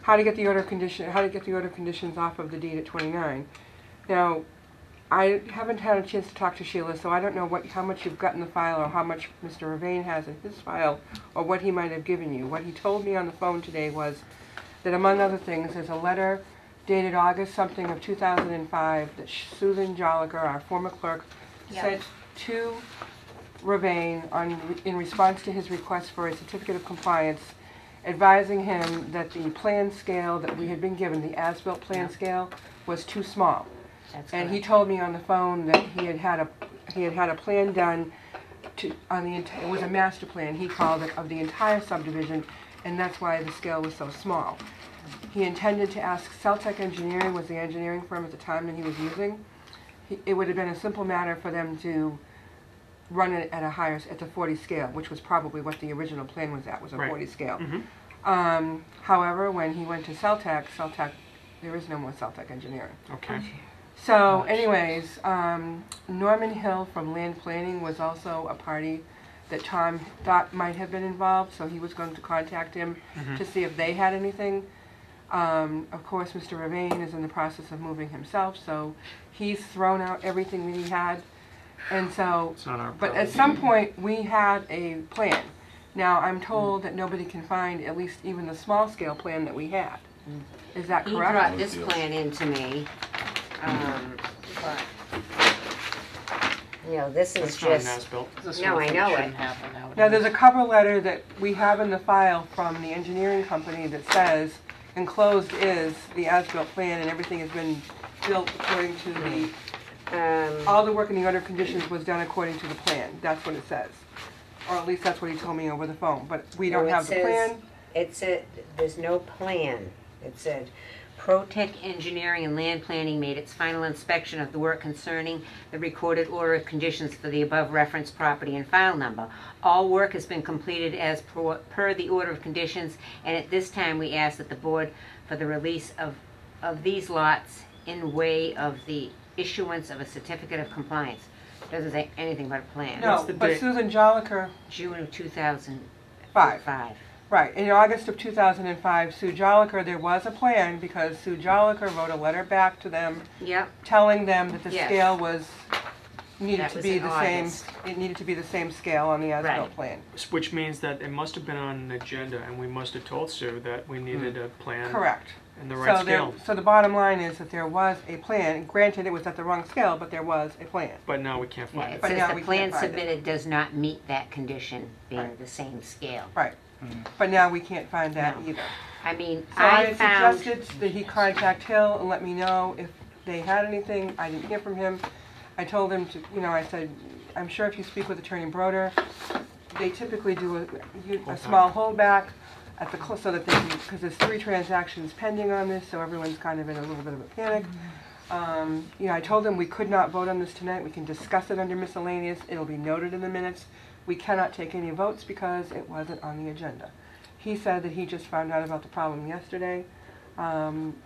order of conditions off of the deed at 29. Now, I haven't had a chance to talk to Sheila, so I don't know how much you've got in the file or how much Mr. Ravane has in his file or what he might have given you. What he told me on the phone today was that, among other things, there's a letter dated August something of 2005 that Susan Joliker, our former clerk, sent to Ravane in response to his request for a certificate of compliance, advising him that the plan scale that we had been given, the as-built plan scale, was too small. That's And he correct. told me on the phone that he had had a plan done it was a master plan, he called it, of the entire subdivision, and that's why the scale was so small. He intended to ask Celtec Engineering, was the engineering firm at the time that he was using. It would have been a simple matter for them to run it at the 40 scale, which was probably what the original plan was at, was a Right. 40 scale. Mhm. However, when he went to Celtec, there is no more Celtec Engineering. Okay. So anyways, Norman Hill from Land Planning was also a party that Tom thought might have been involved, so he was going to contact him to see if they had anything. Of course, Mr. Ravane is in the process of moving himself, so he's thrown out everything that he had. And so, It's not our but problem. at some point, we had a plan. Now, I'm told that nobody can find at least even the small scale plan that we had. Is that He correct? brought this plan in to me, but, you know, this is That's not an just, as-built. This No, sort of I thing know shouldn't it. happen nowadays. Now, there's a cover letter that we have in the file from the engineering company that says, enclosed is the as-built plan and everything has been built according to the, all the work in the order of conditions was done according to the plan. That's what it says. Or at least that's what he told me over the phone, but we don't No, it have the says- plan. it said, there's no plan. It said, Protec Engineering and Land Planning made its final inspection of the work concerning the recorded order of conditions for the above referenced property and file number. All work has been completed as per the order of conditions, and at this time we ask that the board for the release of these lots in way of the issuance of a certificate of compliance. Doesn't say anything about a plan. No, the but date? Susan Joliker, June of 2005. right, in August of 2005, Sue Joliker, there was a plan because Sue Joliker wrote a letter back to them Yep, telling them that the Yes. scale needed That to was be in the same, August. it needed to be the same scale on the as-built Right. plan. Which means that it must have been on an agenda, and we must have told Sue that we needed a plan Correct. and the right scale. So the bottom line is that there was a plan, granted it was at the wrong scale, but there was a plan. But now we can't yeah, find it it. But says now the we plan can't find it. submitted does not meet that condition, being Right. the same scale. Right, but now we can't find that No. either. I mean, So I I had found, suggested that he contact Hill and let me know if they had anything. I didn't hear from him. I told him to, I said, I'm sure if you speak with Attorney Broder, they typically do a small holdback at the, so that they can, because there's 3 transactions pending on this, so everyone's kind of in a little bit of a panic. I told them we could not vote on this tonight. We can discuss it under miscellaneous. It'll be noted in the minutes. We cannot take any votes because it wasn't on the agenda. He said that he just found out about the problem yesterday.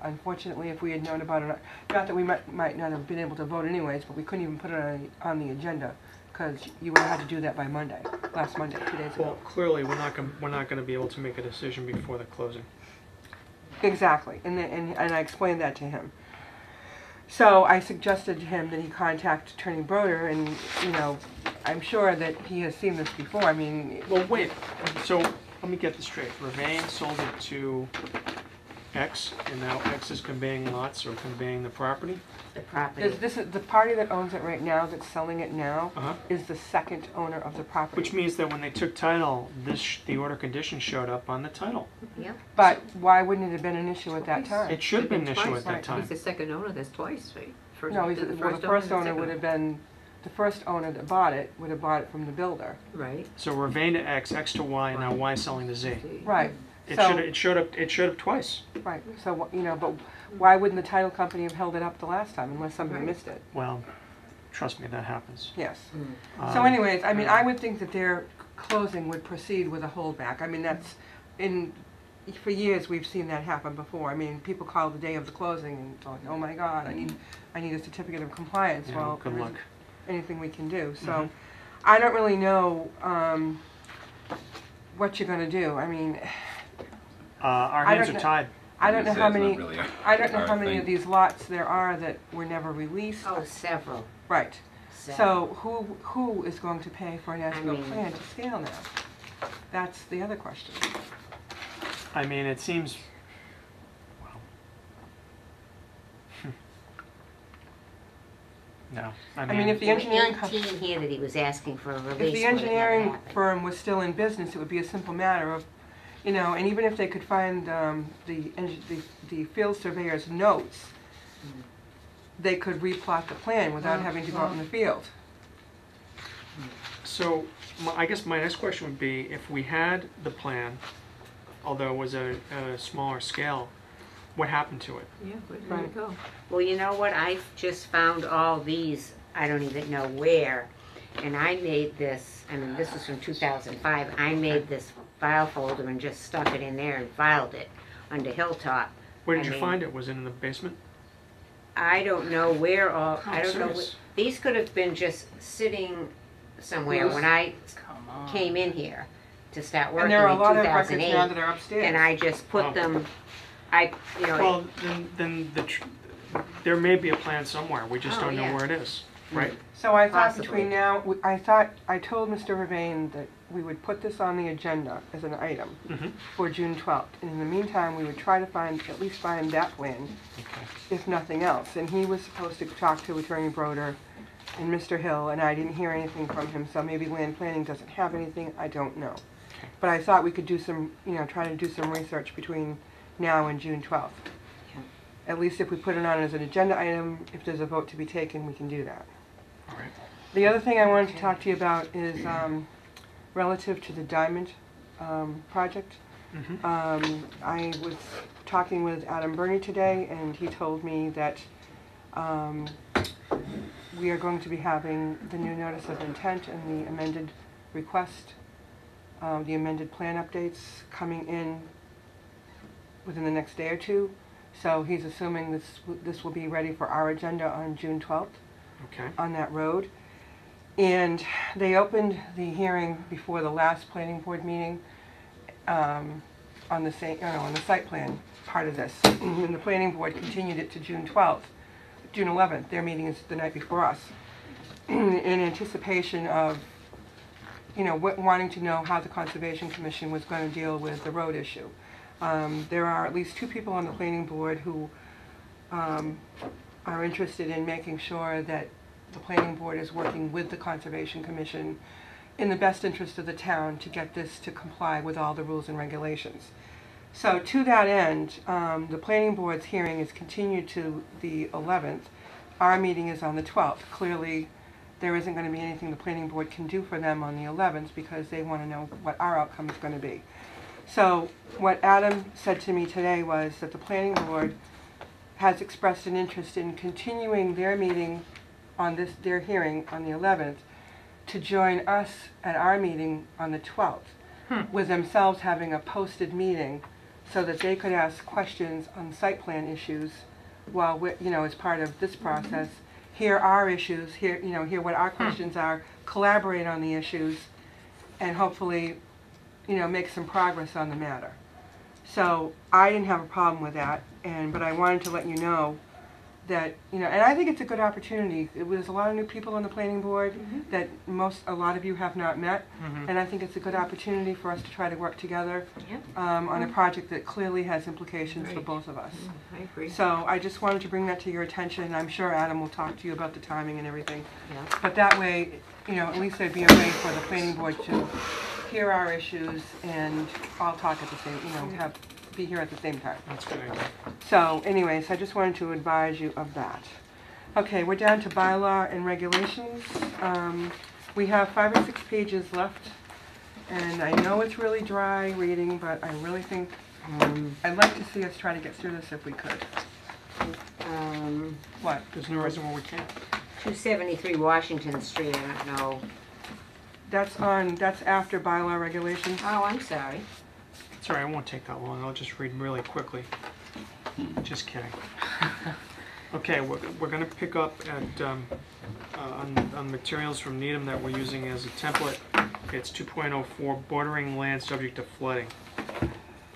Unfortunately, if we had known about it, not that we might not have been able to vote anyways, but we couldn't even put it on the agenda because you would have had to do that by Monday, last Monday, 2 days ago. Well, clearly, we're not going to be able to make a decision before the closing. Exactly, and I explained that to him. So I suggested to him that he contact Attorney Broder, and, you know, I'm sure that he has seen this before. I mean, Well, wait, so let me get this straight. Ravane sold it to X, and now X is conveying lots or conveying the property? The property. this is the party that owns it right now, that's selling it now, Uh-huh. is the second owner of the property. Which means that when they took title, the order conditions showed up on the title. Yep. But why wouldn't it have been an issue at that time? It should have been an issue Twice, at that right. time. He's the second owner, there's twice, right? No, he's, well, the first owner would have been. been, the first owner that bought it would have bought it from the builder. Right. So Ravane to X, X to Y, and now Y selling to Z. Right. It So- showed up twice. Right, so, you know, but why wouldn't the title company have held it up the last time unless somebody Right. missed it? Well, trust me, that happens. Yes. Um, So anyways, I mean, I would think that their closing would proceed with a holdback. I mean, that's, for years, we've seen that happen before. I mean, people call the day of the closing and go, oh my God, I need a certificate of compliance. Yeah, Well, good there luck. isn't anything we can do. So Mhm. I don't really know what you're gonna do. I mean, Our I hands don't are know. tied. I don't know how many, I don't know our how many thing. of these lots there are that were never released. Oh, several. Right. Several. So who is going to pay for an as-built mean- plan to scale now? That's the other question. I mean, it seems, well. No, I I mean, if the There were engineering 18 here that he was asking for a release. If the when it never engineering happened. firm was still in business, it would be a simple matter of, you know, and even if they could find the field surveyor's notes, they could replot the plan without having to go out in the field. So, I guess my next question would be, if we had the plan, although it was at a smaller scale, what happened to it? Yeah, where did it Right. go? Well, you know what? I just found all these, I don't even know where. And I made this, I mean, this was from 2005. I made this file folder and just stuck it in there and filed it under Hilltop. Where did I you mean- find it? Was it in the basement? I don't know where all, I don't know. serious? These could have been just sitting somewhere when I came in here to start And working there are in a lot of records 2008. now that are upstairs. And I just Oh. put them, you know, Well, then there may be a plan somewhere. We just Oh, don't know yeah. where it is, right? So I thought Possibly. between now, I told Mr. Ravane that we would put this on the agenda as an item Mhm. for June 12th. And in the meantime, we would try to at least find that plan, Okay. if nothing else. And he was supposed to talk to Attorney Broder and Mr. Hill, and I didn't hear anything from him, so maybe land planning doesn't have anything, I don't know. But I thought we could do some, you know, try to do some research between now and June 12th. Yeah. At least if we put it on as an agenda item, if there's a vote to be taken, we can do that. All right. The other thing I wanted to talk to you about is relative to the Diamond project. Mhm. I was talking with Adam Burney today, and he told me that we are going to be having the new notice of intent and the amended request, the amended plan updates coming in within the next day or two. So he's assuming this will be ready for our agenda on June 12th Okay. on that road. And they opened the hearing before the last planning board meeting on the site plan part of this. And the planning board continued it to June 12th, June 11th. Their meeting is the night before us. In anticipation of, you know, wanting to know how the Conservation Commission was going to deal with the road issue. There are at least two people on the planning board who are interested in making sure that the planning board is working with the Conservation Commission in the best interest of the town to get this to comply with all the rules and regulations. So to that end, the planning board's hearing is continued to the 11th. Our meeting is on the 12th. Clearly, there isn't going to be anything the planning board can do for them on the 11th because they want to know what our outcome is going to be. So what Adam said to me today was that the planning board has expressed an interest in continuing their meeting on their hearing on the 11th to join us at our meeting on the 12th, with themselves having a posted meeting so that they could ask questions on site plan issues while we, you know, as part of this process, hear our issues, hear what our questions are, collaborate on the issues, and hopefully, you know, make some progress on the matter. So I didn't have a problem with that, but I wanted to let you know that, and I think it's a good opportunity. It was a lot of new people on the planning board that a lot of you have not met, and I think it's a good opportunity for us to try to work together on a project that clearly has implications for Right. both of us. I agree. So I just wanted to bring that to your attention, and I'm sure Adam will talk to you about the timing and everything. Yeah. But that way, at least there'd be a way for the planning board to hear our issues and all talk at the same, be here at the same time. That's a good idea. So anyways, I just wanted to advise you of that. Okay, we're down to bylaw and regulations. We have 5 or 6 pages left, and I know it's really dry reading, but I really think I'd like to see us try to get through this if we could. What? There's no reason why we can't. 273 Washington Street, I don't know. That's after bylaw regulations. Oh, I'm sorry. Sorry, I won't take that long. I'll just read really quickly. Just kidding. Okay, we're going to pick up at on materials from Needham that we're using as a template. It's 2.04, bordering land subject to flooding.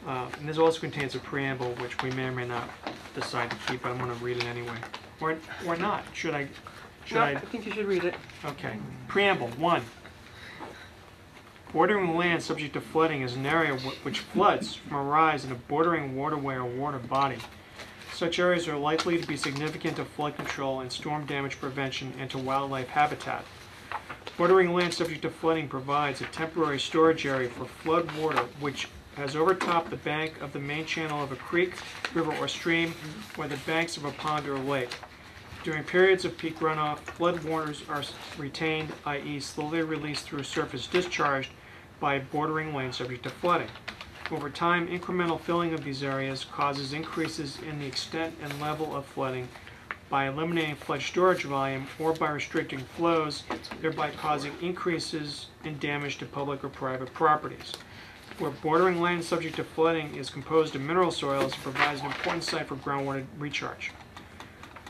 And this also contains a preamble, which we may or may not decide to keep, but I'm going to read it anyway. Or not. Should I? I think you should read it. Okay. Preamble 1. Bordering land subject to flooding is an area which floods from a rise in a bordering waterway or water body. Such areas are likely to be significant to flood control and storm damage prevention and to wildlife habitat. Bordering land subject to flooding provides a temporary storage area for flood water which has overtopped the bank of the main channel of a creek, river, or stream, or the banks of a pond or lake. During periods of peak runoff, flood waters are retained, i.e. slowly released through surface discharge by bordering land subject to flooding. Over time, incremental filling of these areas causes increases in the extent and level of flooding by eliminating flood storage volume or by restricting flows, thereby causing increases in damage to public or private properties. Where bordering land subject to flooding is composed of mineral soils, it provides an important site for groundwater recharge.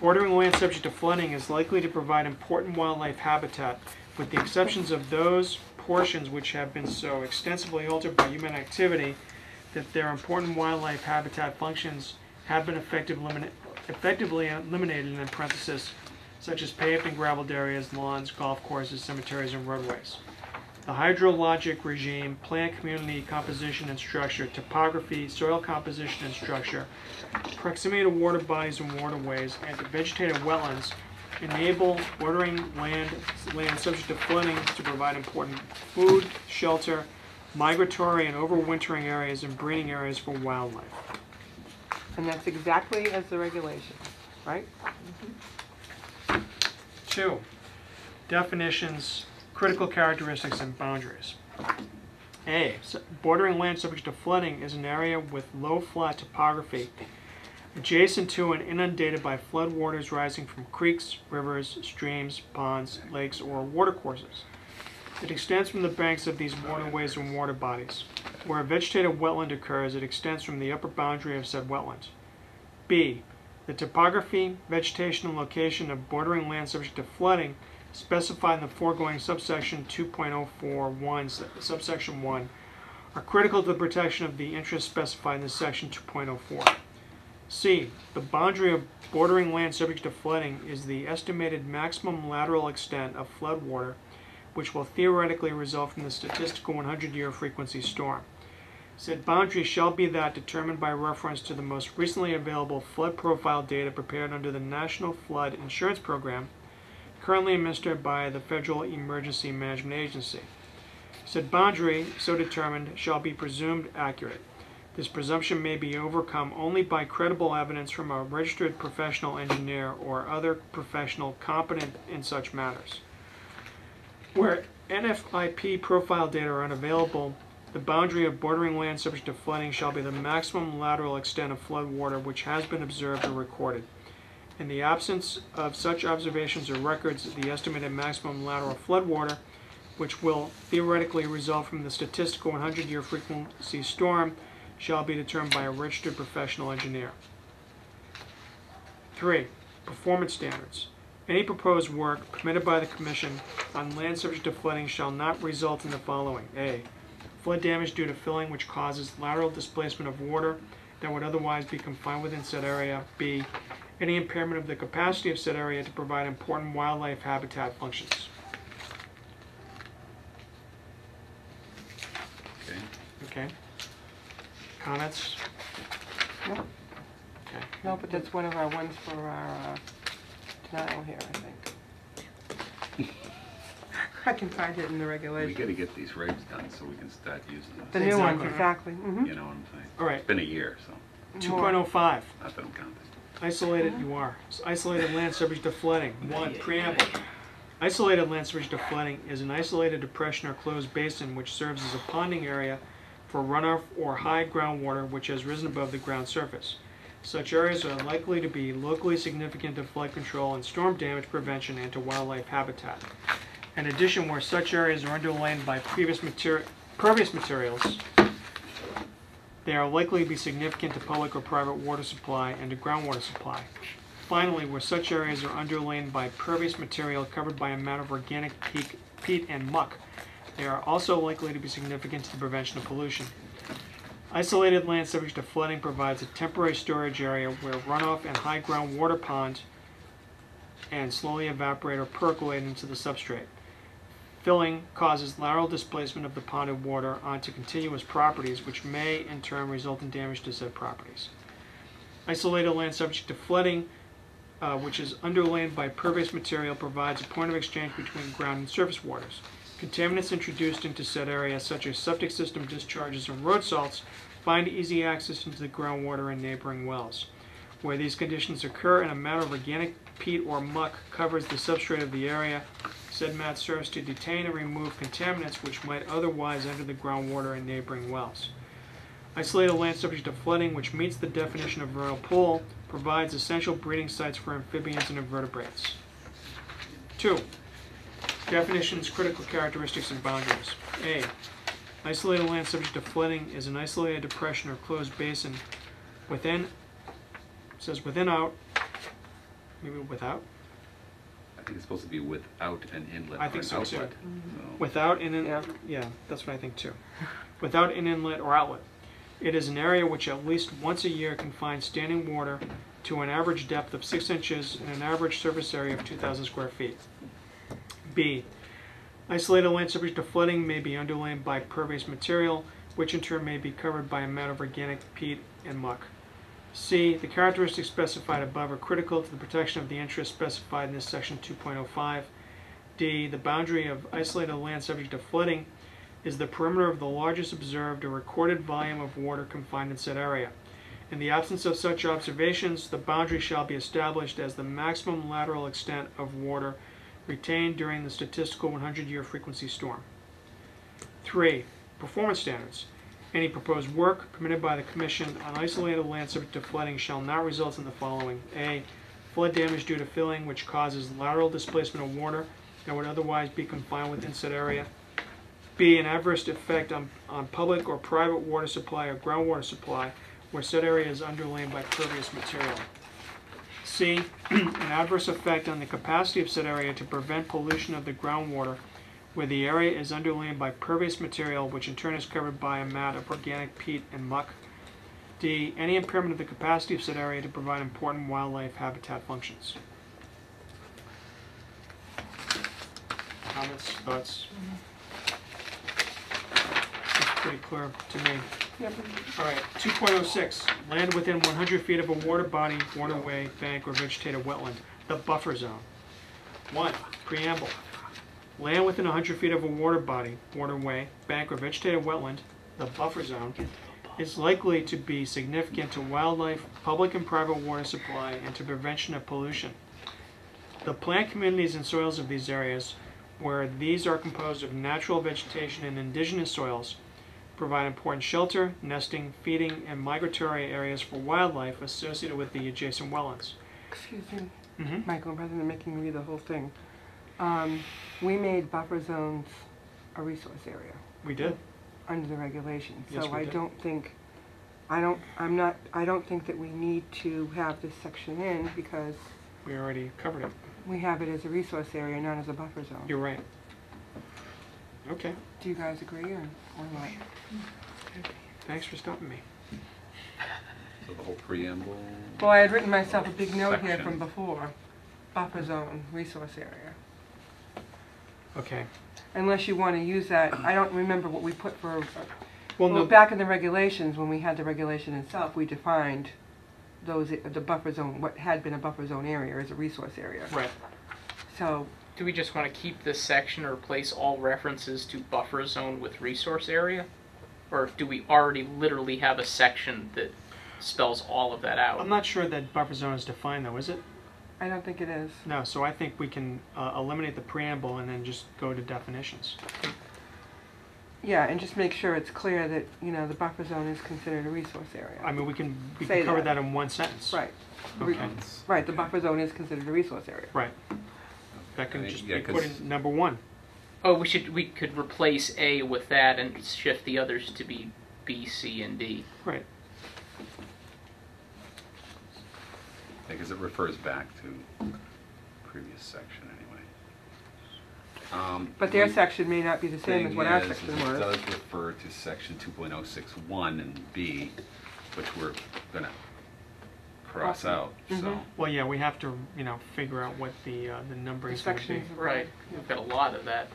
Bordering land subject to flooding is likely to provide important wildlife habitat, with the exceptions of those portions which have been so extensively altered by human activity that their important wildlife habitat functions have been effectively eliminated in parentheses, such as paved and graveled areas, lawns, golf courses, cemeteries, and roadways. The hydrologic regime, plant community composition and structure, topography, soil composition and structure, proximity to water bodies and waterways, and to vegetated wetlands enable bordering land subject to flooding to provide important food, shelter, migratory and overwintering areas, and breeding areas for wildlife. And that's exactly as the regulations, right? 2. Definitions, critical characteristics, and boundaries. A. Bordering land subject to flooding is an area with low flat topography adjacent to and inundated by flood waters rising from creeks, rivers, streams, ponds, lakes, or watercourses. It extends from the banks of these waterways and water bodies. Where a vegetated wetland occurs, it extends from the upper boundary of said wetland. B. The topography, vegetation, and location of bordering land subject to flooding specified in the foregoing subsection 2.041, subsection 1, are critical to the protection of the interests specified in this section 2.04. C. The boundary of bordering land subject to flooding is the estimated maximum lateral extent of flood water which will theoretically result from the statistical 100-year frequency storm. Said boundary shall be that determined by reference to the most recently available flood profile data prepared under the National Flood Insurance Program, currently administered by the Federal Emergency Management Agency. Said boundary, so determined, shall be presumed accurate. This presumption may be overcome only by credible evidence from a registered professional engineer or other professional competent in such matters. Where NFIP profile data are unavailable, the boundary of bordering land subject to flooding shall be the maximum lateral extent of flood water which has been observed or recorded. In the absence of such observations or records, the estimated maximum lateral flood water, which will theoretically result from the statistical 100-year frequency storm, shall be determined by a registered professional engineer. 3. Performance standards. Any proposed work permitted by the Commission on land subject to flooding shall not result in the following. A. Flood damage due to filling which causes lateral displacement of water that would otherwise be confined within said area. B. any impairment of the capacity of said area to provide important wildlife habitat functions. Okay. Okay? Comments? No. Okay. No, but that's one of our ones for our denial here, I think. I can find it in the We regulations. gotta get these regs done so we can start using The them. new ones, Exactly. exactly. You know what I'm saying? All right. It's been a year, so, 2.05. not that I'm counting. Isolated, you are. Isolated land subject to flooding. 1. Preamble. Isolated land subject to flooding is an isolated depression or closed basin which serves as a ponding area for runoff or high groundwater which has risen above the ground surface. Such areas are likely to be locally significant to flood control and storm damage prevention and to wildlife habitat. In addition, where such areas are underlain by pervious materials, they are likely to be significant to public or private water supply and to groundwater supply. Finally, where such areas are underlain by pervious material covered by a mat of organic peat and muck, they are also likely to be significant to the prevention of pollution. Isolated land subject to flooding provides a temporary storage area where runoff and high groundwater ponds and slowly evaporate or percolate into the substrate. Filling causes lateral displacement of the ponded water onto contiguous properties, which may in turn result in damage to said properties. Isolated land subject to flooding, which is underlain by pervious material, provides a point of exchange between ground and surface waters. Contaminants introduced into said area, such as septic system discharges and road salts, find easy access into the groundwater and neighboring wells. Where these conditions occur and a mat of organic peat or muck covers the substrate of the area, said mat serves to detain and remove contaminants which might otherwise enter the groundwater and neighboring wells. Isolated land subject to flooding, which meets the definition of vernal pool, provides essential breeding sites for amphibians and invertebrates. 2. Definitions, critical characteristics, and boundaries. A. Isolated land subject to flooding is an isolated depression or closed basin within, says within out, maybe without? I think it's supposed to be without an inlet I or think an so, too. outlet. Without an inlet, yeah, that's what I think too. Without an inlet or outlet. It is an area which at least once a year can find standing water to an average depth of 6 inches and an average surface area of 2,000 square feet. B. Isolated land subject to flooding may be underlain by pervious material, which in turn may be covered by a mat of organic peat and muck. C. The characteristics specified above are critical to the protection of the interests specified in this section 2.05. D. The boundary of isolated land subject to flooding is the perimeter of the largest observed or recorded volume of water confined in said area. In the absence of such observations, the boundary shall be established as the maximum lateral extent of water retained during the statistical 100-year frequency storm. 3. Performance standards. Any proposed work permitted by the Commission on isolated land subject to flooding shall not result in the following. A. Flood damage due to filling, which causes lateral displacement of water that would otherwise be confined within said area. B. An adverse effect on public or private water supply or groundwater supply where said area is underlain by pervious material. C. An adverse effect on the capacity of said area to prevent pollution of the groundwater where the area is underlain by pervious material, which in turn is covered by a mat of organic peat and muck. D. Any impairment of the capacity of said area to provide important wildlife habitat functions. Comments, thoughts? That's pretty clear to me. All right, 2.06, land within 100 feet of a water body, waterway, bank, or vegetated wetland, the buffer zone. 1. Preamble. Land within 100 feet of a water body, waterway, bank, or vegetated wetland, the buffer zone, is likely to be significant to wildlife, public and private water supply, and to prevention of pollution. The plant communities and soils of these areas, where these are composed of natural vegetation and indigenous soils, provide important shelter, nesting, feeding, and migratory areas for wildlife associated with the adjacent wetlands. Excuse me, Mm-hmm. Michael, rather than making me read the whole thing, we made buffer zones a resource area We did. under the regulations. Yes, So we I did. don't think, I don't think that we need to have this section in because We already covered it. we have it as a resource area, not as a buffer zone. You're right. Okay. Do you guys agree or not? Thanks for stopping me. So the whole preamble? Well, I had written myself a big note here Section. from before, buffer zone, resource area. Okay. Unless you want to use that, I don't remember what we put for, Well, well, no, back in the regulations, when we had the regulation itself, we defined those, the buffer zone, what had been a buffer zone area as a resource area. right. So, Do we just want to keep this section or replace all references to buffer zone with resource area? Or do we already literally have a section that spells all of that out? I'm not sure that buffer zone is defined though, is it? I don't think it is. No, so I think we can eliminate the preamble and then just go to definitions. Yeah, and just make sure it's clear that, you know, the buffer zone is considered a resource I area. mean, we can Say cover that. that in one sentence. Right. Okay. Right, the buffer zone is considered a resource area. Right. That can I think- just yeah, be 'cause- put in number 1. Oh, we could replace A with that and shift the others to be B, C, and D. Right. Because it refers back to previous section anyway. But their the section may not be the same as what our thing is, section It was. does refer to section 2.061 and B, which we're gonna cross out, so. Mhm. Well, yeah, we have to, you know, figure out what the numbering is going to be. Sections. Right. We've got a lot of that.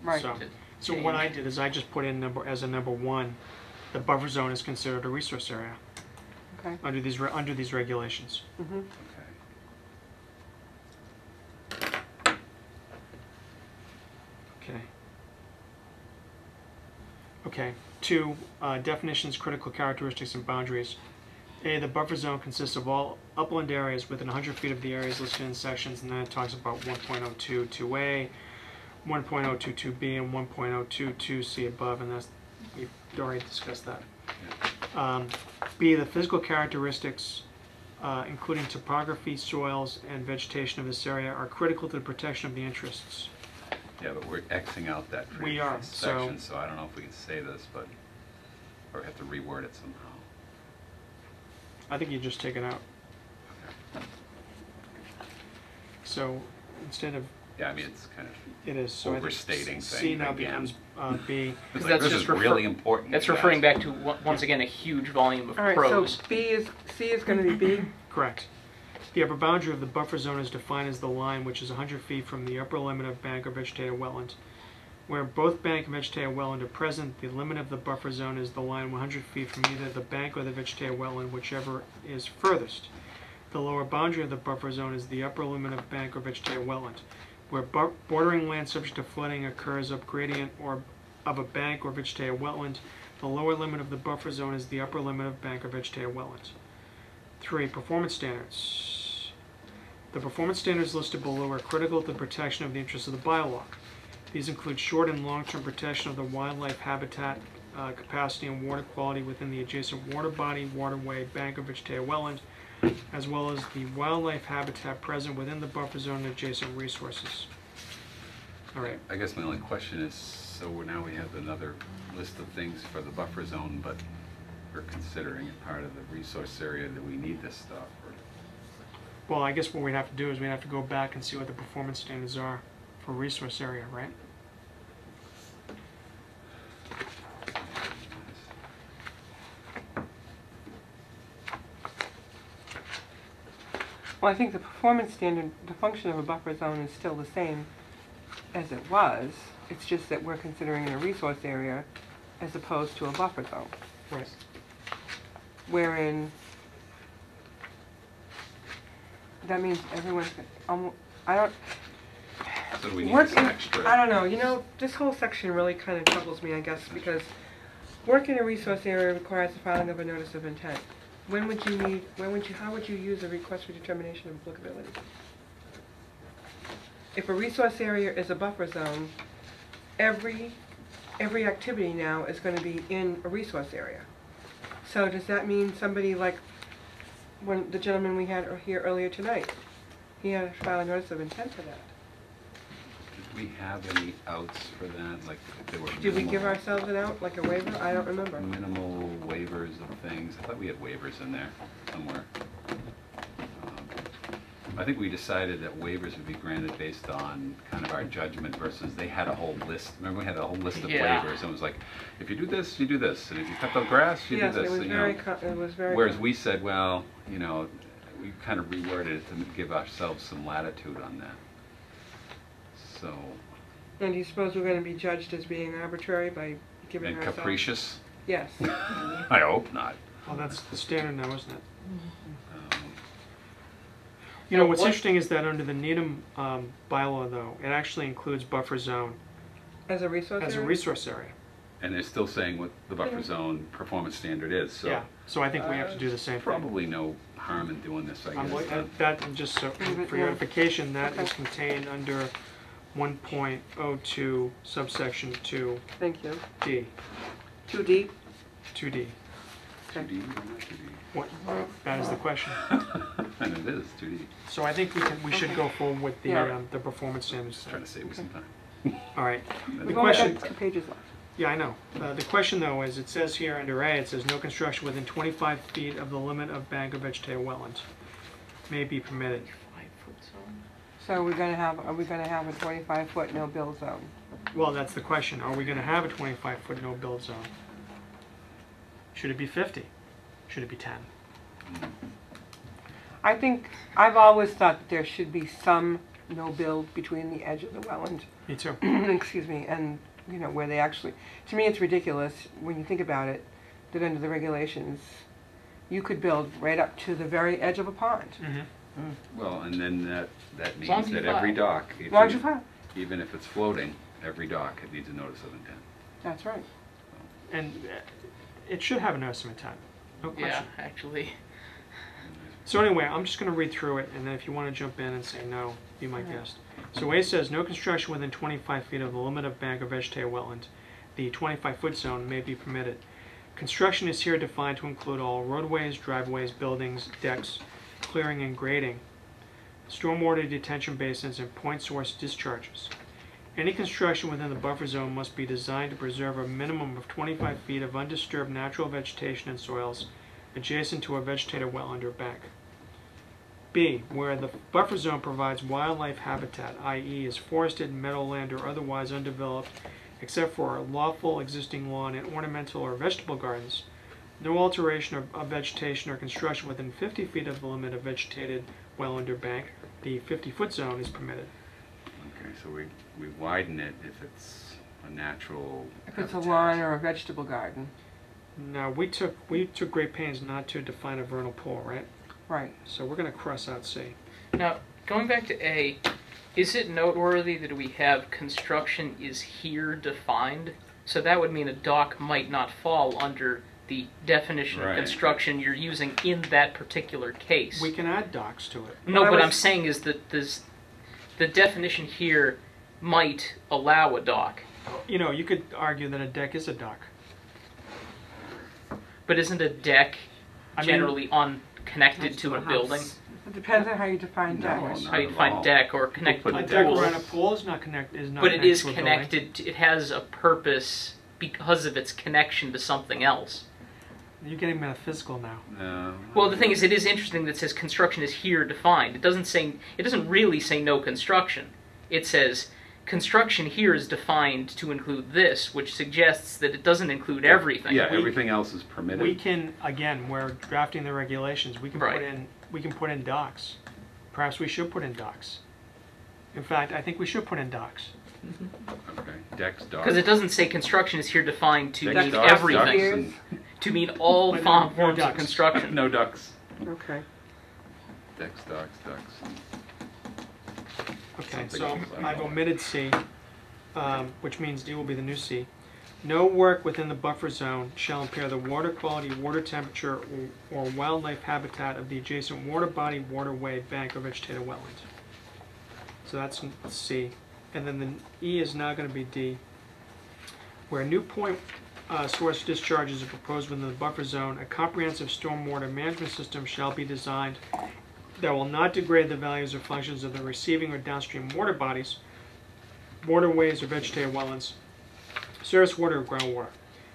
Right. So, to so what I change. did is I just put in as a number 1, the buffer zone is considered a resource area Okay. under these regulations. Mm-hmm. Okay. Okay. Okay. 2, definitions, critical characteristics, and boundaries. A, the buffer zone consists of all upland areas within 100 feet of the areas listed in sections, and then it talks about 1.022A, 1.022B, and 1.022C above, and that's, we've already discussed that. B, the physical characteristics, including topography, soils, and vegetation of this area, are critical to the protection of the interests. Yeah, but we're Xing out that We are, previous so- section, so I don't know if we can say this, but, or have to reword it somehow. I think you just take it out. Okay. So instead of, Yeah, I mean, it's kind of, it is, so I think Overstating C thing now again. becomes B. it's Because like, that's this just is really important. That's you referring guys. back to, once again, a huge volume of All right, prose. so C is going to be B. Correct. The upper boundary of the buffer zone is defined as the line which is 100 feet from the upper limit of bank or vegetated wetland. Where both bank and vegetated wetland are present, the limit of the buffer zone is the line 100 feet from either the bank or the vegetated wetland, whichever is furthest. The lower boundary of the buffer zone is the upper limit of bank or vegetated wetland. Where bordering land subject to flooding occurs up gradient or of a bank or vegetated wetland, the lower limit of the buffer zone is the upper limit of bank or vegetated wetland. 3. Performance standards. The performance standards listed below are critical to the protection of the interests of the bylaw. These include short and long-term protection of the wildlife habitat capacity and water quality within the adjacent water body, waterway, bank, or vegetated wetland, as well as the wildlife habitat present within the buffer zone and adjacent resources. All right. I guess my only question is, so now we have another list of things for the buffer zone, but we're considering it part of the resource area that we need this stuff. Or, Well, I guess what we'd have to do is we'd have to go back and see what the performance standards are for resource area, right? Well, I think the performance standard, the function of a buffer zone is still the same as it was. It's just that we're considering it a resource area as opposed to a buffer zone. Right. That means everyone's, I don't, so do we need work this in, extra? I don't know, you know, this whole section really kind of troubles me, I guess, because work in a resource area requires the filing of a notice of intent. How would you use a request for determination of applicability? If a resource area is a buffer zone, every activity now is going to be in a resource area. So does that mean somebody like when the gentleman we had here earlier tonight, he had to file a notice of intent for that? Did we have any outs for that? Like, if there were Did we give minimal- ourselves an out, like a waiver? I don't remember. Minimal waivers of things. I thought we had waivers in there somewhere. I think we decided that waivers would be granted based on kind of our judgment versus they had a whole list. Remember, we had a whole list of Yeah. waivers, and it was like, if you do this, you do this, and if you cut the grass, you Yes, do it this. was you very, know. it was very. Whereas we said, well, you know, we kind of reworded it to give ourselves some latitude on that. So, And do you suppose we're gonna be judged as being arbitrary by giving and ourselves? capricious? Yes. I hope not. Well, that's the standard now, isn't it? Um, You know, what's What- interesting is that under the Needham bylaw, though, it actually includes buffer zone As a resource as a area? resource area. And they're still saying what the buffer zone performance standard is, so. Yeah, so I think we have to do the same thing. Probably no harm in doing this, I guess. That, just so, for your edification, that is contained under 1.02 subsection 2D. Thank you. 2D? 2D. 2D. What, that is the question. And it is 2D. So I think we should go forward with Yeah. the performance standards. Just trying to save you some time. All right. We've The only question, got 2 pages left. yeah, I know. The question though is, it says here under A, it says no construction within 25 feet of the limit of bank or vegetative wetlands may be permitted. 5-foot zone? So are we gonna have a 25-foot no-build zone? Well, that's the question. Are we going to have a 25-foot no-build zone? Should it be 50? Should it be 10? I think, I've always thought that there should be some no-build between the edge of the wetland, Me too. excuse me, and, you know, where they actually, to me it's ridiculous, when you think about it, that under the regulations, you could build right up to the very edge of a pond. Mm-hmm. Well, and then that long means as you that every file. dock, As long as you file. even if it's floating, every dock, it needs a notice of intent. That's right. And it should have a notice of intent. No Yeah, question. actually. So anyway, I'm just going to read through it, and then if you want to jump in and say no, be my guest. So A says, no construction within 25 feet of the limit of bank or vegetative wetland. The 25-foot zone may be permitted. Construction is here defined to include all roadways, driveways, buildings, decks, clearing and grading, stormwater detention basins, and point source discharges. Any construction within the buffer zone must be designed to preserve a minimum of 25 feet of undisturbed natural vegetation and soils adjacent to a vegetative wetland or bank. B, where the buffer zone provides wildlife habitat, i.e. is forested, meadowland, or otherwise undeveloped, except for lawful existing lawn and ornamental or vegetable gardens, no alteration of vegetation or construction within 50 feet of the limit of vegetated wetland or bank, the 50-foot zone is permitted. Okay, so we widen it if it's a natural If it's a habitat. lawn or a vegetable garden. Now, we took great pains not to define a vernal pool, right? Right. So we're going to cross out C. Now, going back to A, is it noteworthy that we have construction is here defined? So that would mean a dock might not fall under the definition Right. of construction you're using in that particular case. We can add docks to it. No, Well, I what was- I'm saying is that the definition here might allow a dock, You know, you could argue that a deck is a dock. but isn't a deck I mean- generally connected to a House. building? It depends on how you define No, decks. no. How you Not at define all. deck or connect to put A a a deck pool? around a pool is not connected. But it is to a building. connected. It has a purpose because of its connection to something else. You're getting metaphysical now. No. Well, the thing is, it is interesting that it says construction is here defined. It doesn't really say no construction. It says construction here is defined to include this, which suggests that it doesn't include everything. Yeah, everything else is permitted. We can, again, we're drafting the regulations. We can Right. put in docks. Perhaps we should put in docks. In fact, I think we should put in docks. Okay, decks, docks. Because it doesn't say construction is here defined to Decks, mean docks, everything, ducks, and- to mean all But no forms of ducks. construction. No ducks. Okay. Decks, docks, ducks. Okay, Something so else, I don't I've know. omitted C, which means D will be the new C. No work within the buffer zone shall impair the water quality, water temperature, or wildlife habitat of the adjacent water body, waterway, bank, or vegetative wetland. So that's C. And then the E is now going to be D. Where new point source discharges are proposed within the buffer zone, a comprehensive stormwater management system shall be designed that will not degrade the values or functions of the receiving or downstream water bodies, waterways, or vegetative wetlands, surface water, or groundwater.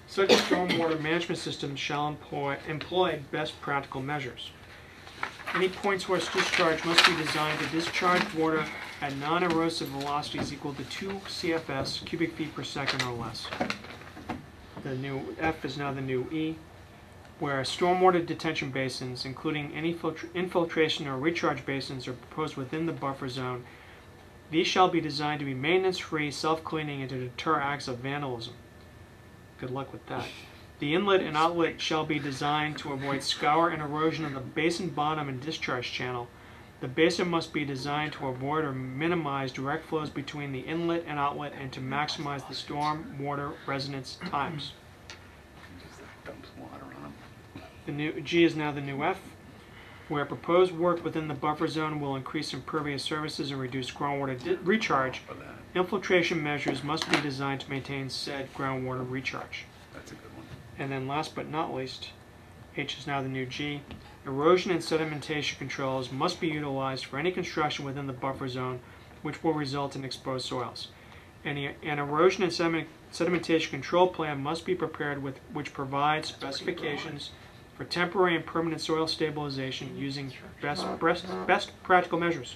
Such a stormwater management system shall employ best practical measures. Any point source discharge must be designed to discharge water at non-erosive velocities equal to 2 CFS, cubic feet per second or less. The new F is now the new E, where stormwater detention basins, including any infiltration or recharge basins, are proposed within the buffer zone. These shall be designed to be maintenance-free, self-cleaning, and to deter acts of vandalism. Good luck with that. The inlet and outlet shall be designed to avoid scour and erosion of the basin bottom and discharge channel. The basin must be designed to avoid or minimize direct flows between the inlet and outlet and to maximize the storm water residence times. Dumps water on them. The new G is now the new F, where proposed work within the buffer zone will increase impervious surfaces and reduce groundwater recharge. For that, Infiltration measures must be designed to maintain said groundwater recharge. that's a good one. And then last but not least, H is now the new G. Erosion and sedimentation controls must be utilized for any construction within the buffer zone which will result in exposed soils. An erosion and sedimentation control plan must be prepared with which provides specifications for temporary and permanent soil stabilization using best practical measures.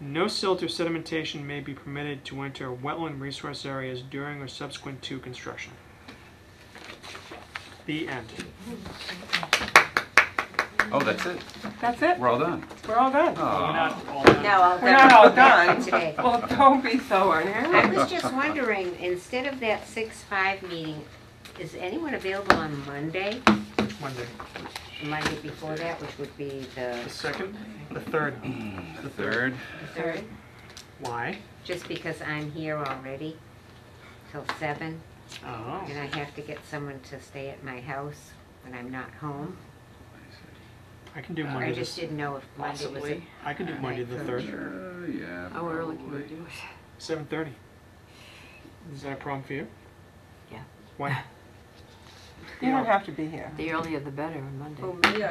No silt or sedimentation may be permitted to enter wetland resource areas during or subsequent to construction. The end. Oh, that's it? That's it? We're all done? We're all done. We're Oh, not all done. No, all We're not all done done. for today. Well, don't be so I unhappy. was just wondering, instead of that 6-5 meeting, is anyone available on Monday? Monday. Monday before that, which would be The the second? The third. the third? 3rd? Why? Just because I'm here already till 7, Oh. and I have to get someone to stay at my house when I'm not home. I can do I Monday. just didn't know if Monday was a... Possibly. I can do Monday the 3rd. Yeah. How early can we probably. do it? 7:30. Is that a problem for you? Yeah. Why? You don't have to be here. The earlier the better on Monday.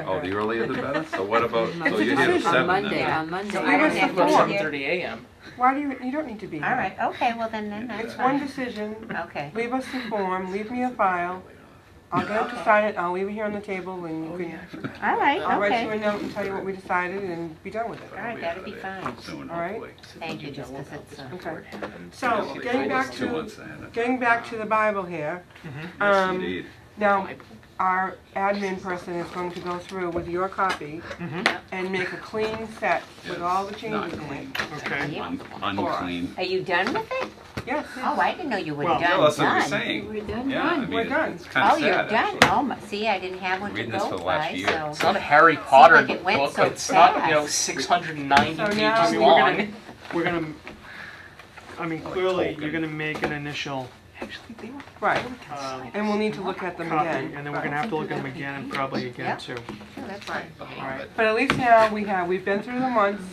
Oh, the earlier the better? So what about, so It's a you're here at decision. 7 On Monday, then? on Monday. So I don't have to About be here. 7:30 a.m. Why do you don't need to be here. All right, okay, well then that's It's fine. one decision. Okay. Leave us the form, leave me a file. I'll get it to sign it, I'll leave it here on the table and you can, All right, I'll write you a okay. note and tell you what we decided and be done with it. All right, that'll be fine. Soon, All right. hopefully. Thank you, just because it's... Okay. Yeah, So, she getting told back us 2 to, months ahead. getting back to the Bible here. Yes, indeed. Now, our admin person is going to go through with your copy Mm-hmm. and make a clean set with all the Not changes in clean. it. Okay. Unclean. Are you done with it? Yes, Oh, I didn't know you were Well, done. No, that's what you're done. saying. We're done, Yeah, I done. mean, We're done. it's kind Oh, of you're sad, done? actually. Oh, see, I didn't have one to Reading this for go the last by, year. so... It's not a Harry Potter like it went book. so It's not, you know, fast. 690 So now pages we're long. We're gonna, I mean, clearly, you're gonna make an initial right. um, And we'll need to look at them copy, again. and then we're gonna have to look at them again and probably again Yep. too. Oh, that's fine. All right. But at least now we've been through the months.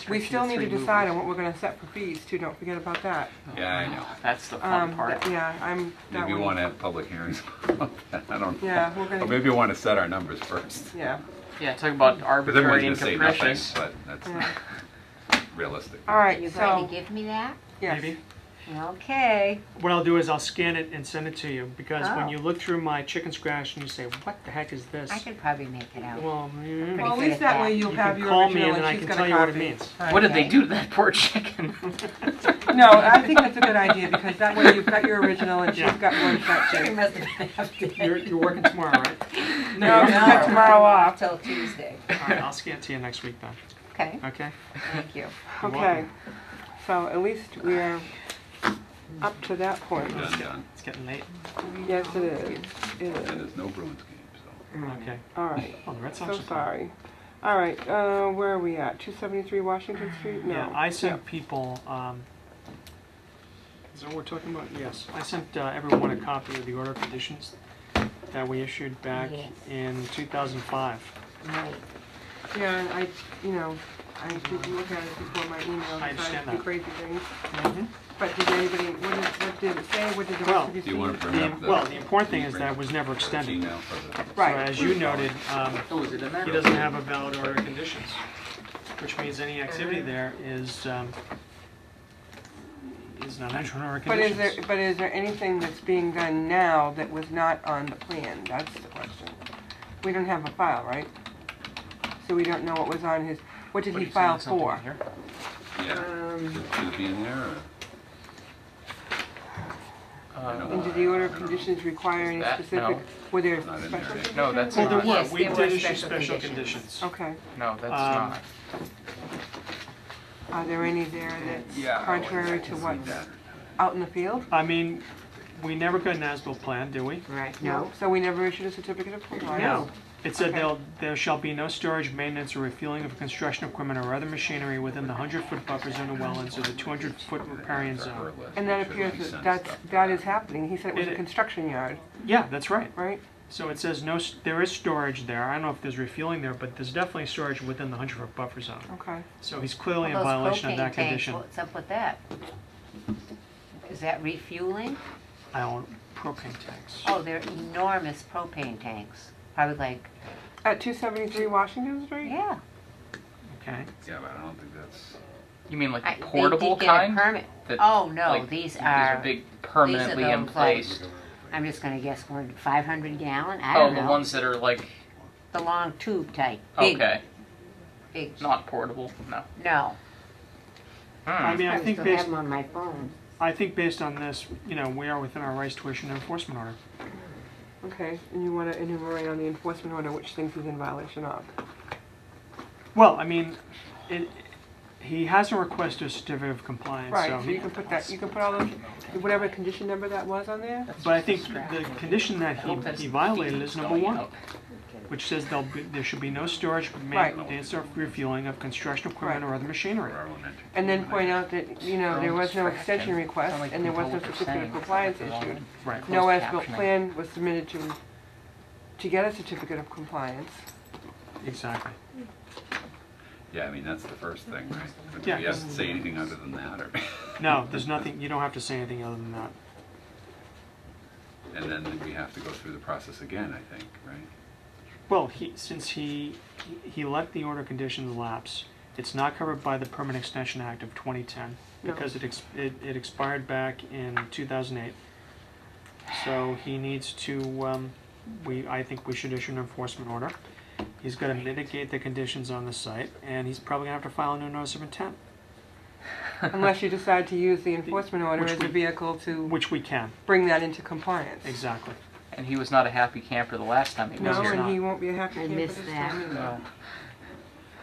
We still need to decide on what we're gonna set for fees too, don't forget about that. Yeah, I know. That's the fun part. Yeah, that Maybe you one- want to have public hearings about that. I don't know. Yeah, we're Or gonna, maybe you want to set our numbers first. yeah. Yeah, talk about Because everyone's arbitrary going and to say nothing, capricious. but that's Yeah. not realistic. All right, You're going so, to give me that? yes. Maybe. Okay. What I'll do is I'll scan it and send it to you, because when Oh. you look through my chicken scratch and you say, what the heck is this? I could probably make it out. Well, Pretty Well, at good least at that that. way you'll you have can your call me original and then I and she's can got tell a you what it copy. means. What did they Okay. do to that poor chicken? No, I think that's a good idea, because that way you've got your original and she's Yeah. got one set Chicken too. must have been half You're working tomorrow, right? No, she's got tomorrow off. Till Tuesday. All right, I'll scan it to you next week then, Okay, okay? thank you. You're Okay, welcome. so at least we're up to that point. Done. It's getting late. Yes, it is. It And is. there's no Bruins game, so. Okay. All right, Oh, the Red Sox so are playing. sorry. All right, where are we at? 273 Washington Street? No. Yeah, I sent people, is that what we're talking about? Yes. I sent everyone a copy of the order of conditions that we issued back Yes. in 2005. Right. Yeah, and I, you know, I didn't look at it before my email. I understand that. Crazy things. Mm-hmm. But did anybody, what did it say? What did the Well, rest of you Do you want see? to bring up the? Well, the important thing is that it was never extended. Gmail for the. Right. So as you noted, Oh, is it in there? he doesn't have a valid order of conditions, which means any activity there is not an order of But is conditions. there anything that's being done now that was not on the plan? That's the question. We don't have a file, right? so we don't know what was on his, what did What, he are you saying file there's something for? in here? Yeah, should it be in there, or? And did the order of conditions require any That- specific, no. were there Not in special there. conditions? No, that's Well, there not. were, Yes, we there were did issue special special conditions. conditions. Okay. No, that's Um, not. Are there any there that's Yeah. contrary to what's out in the field? I mean, we never got an as-built plan, do we? Right, no. So we never issued a certificate of compliance? No. It said Okay. there shall be no storage, maintenance, or refueling of construction equipment or other machinery within the 100-foot buffer zone of wetlands or the 200-foot riparian zone. And that appears that that is happening. He said it was a It- construction yard, Yeah, that's right. right? So it says no, there is storage there. I don't know if there's refueling there, but there's definitely storage within the 100-foot buffer zone. Okay. So he's clearly in All those violation of propane that tanks, condition. what's up with that? Is that refueling? I own propane tanks. Oh, they're enormous propane tanks. Probably like, At 273 Washington Street? yeah. Okay. Yeah, but I don't think that's, You mean like I- the portable they did get a kind? permit. That, Oh, no, like, these These are, are big, permanently in those, like, place. I'm just gonna guess, 500 gallon? I Oh, don't the know. ones that are like, The long tube type, big, okay, big. not portable. No. No. I mean, I probably think still have based, them on my phone. I think based on this, you know, we are within our rights to issue an enforcement order. Okay, and you want to enumerate on the enforcement order which things he's in violation of? Well, I mean, he hasn't requested a certificate of compliance, Right, so so you can put that, you can put all those, whatever condition number that was on there? But I think the condition that he violated is number Going 1, out. which says there should be no storage, Right. maintenance, or refueling of construction equipment or other machinery. for our elementary. And then point out that, you know, there was no extension request and there was no certificate of compliance issued. Right. No Closed as-built captioning. plan was submitted to get a certificate of compliance. Exactly. Yeah, I mean, that's the first thing, right? But do Yeah, we have 'cause- to say anything other than that, or? No, there's nothing, you don't have to say anything other than that. And then we have to go through the process again, I think, right? Well, since he let the order conditions lapse, it's not covered by the Permanent Extension Act of 2010 No. because it expired back in 2008. So he needs to, I think we should issue an enforcement order. He's got to mitigate the conditions on the site, and he's probably going to have to file a new notice of intent, Unless you decide to use the enforcement order Which as a we- vehicle to which we can. bring that into compliance. Exactly. And he was not a happy camper the last time he was No, here. and he won't be a happy I camper missed this that. time either. No.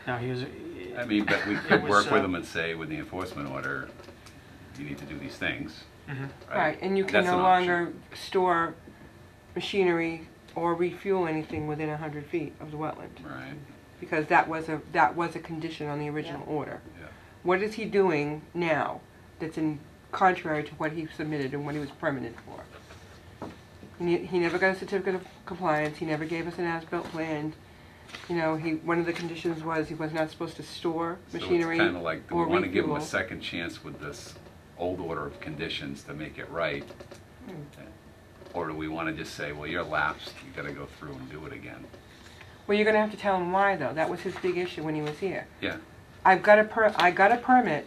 Now, he was, I mean, but we It could was, work with uh, them and say, with the enforcement order, you need to do these things, Mhm. Right, and you can That's no an option. longer store machinery or refuel anything within 100 feet of the wetland, Right, because that was a condition on the original order. yeah. What is he doing now that's in contrary to what he submitted and what he was permitted for? He never got a certificate of compliance, he never gave us an as-built plan. You know, one of the conditions was he was not supposed to store machinery So it's kind of like, do we or want to give them a refuel. second chance with this old order of conditions to make it right? Or do we want to just say, well, you're lapsed, you got to go through and do it again? Well, you're gonna have to tell him why, though. That was his big issue when he was here. Yeah, I got a permit,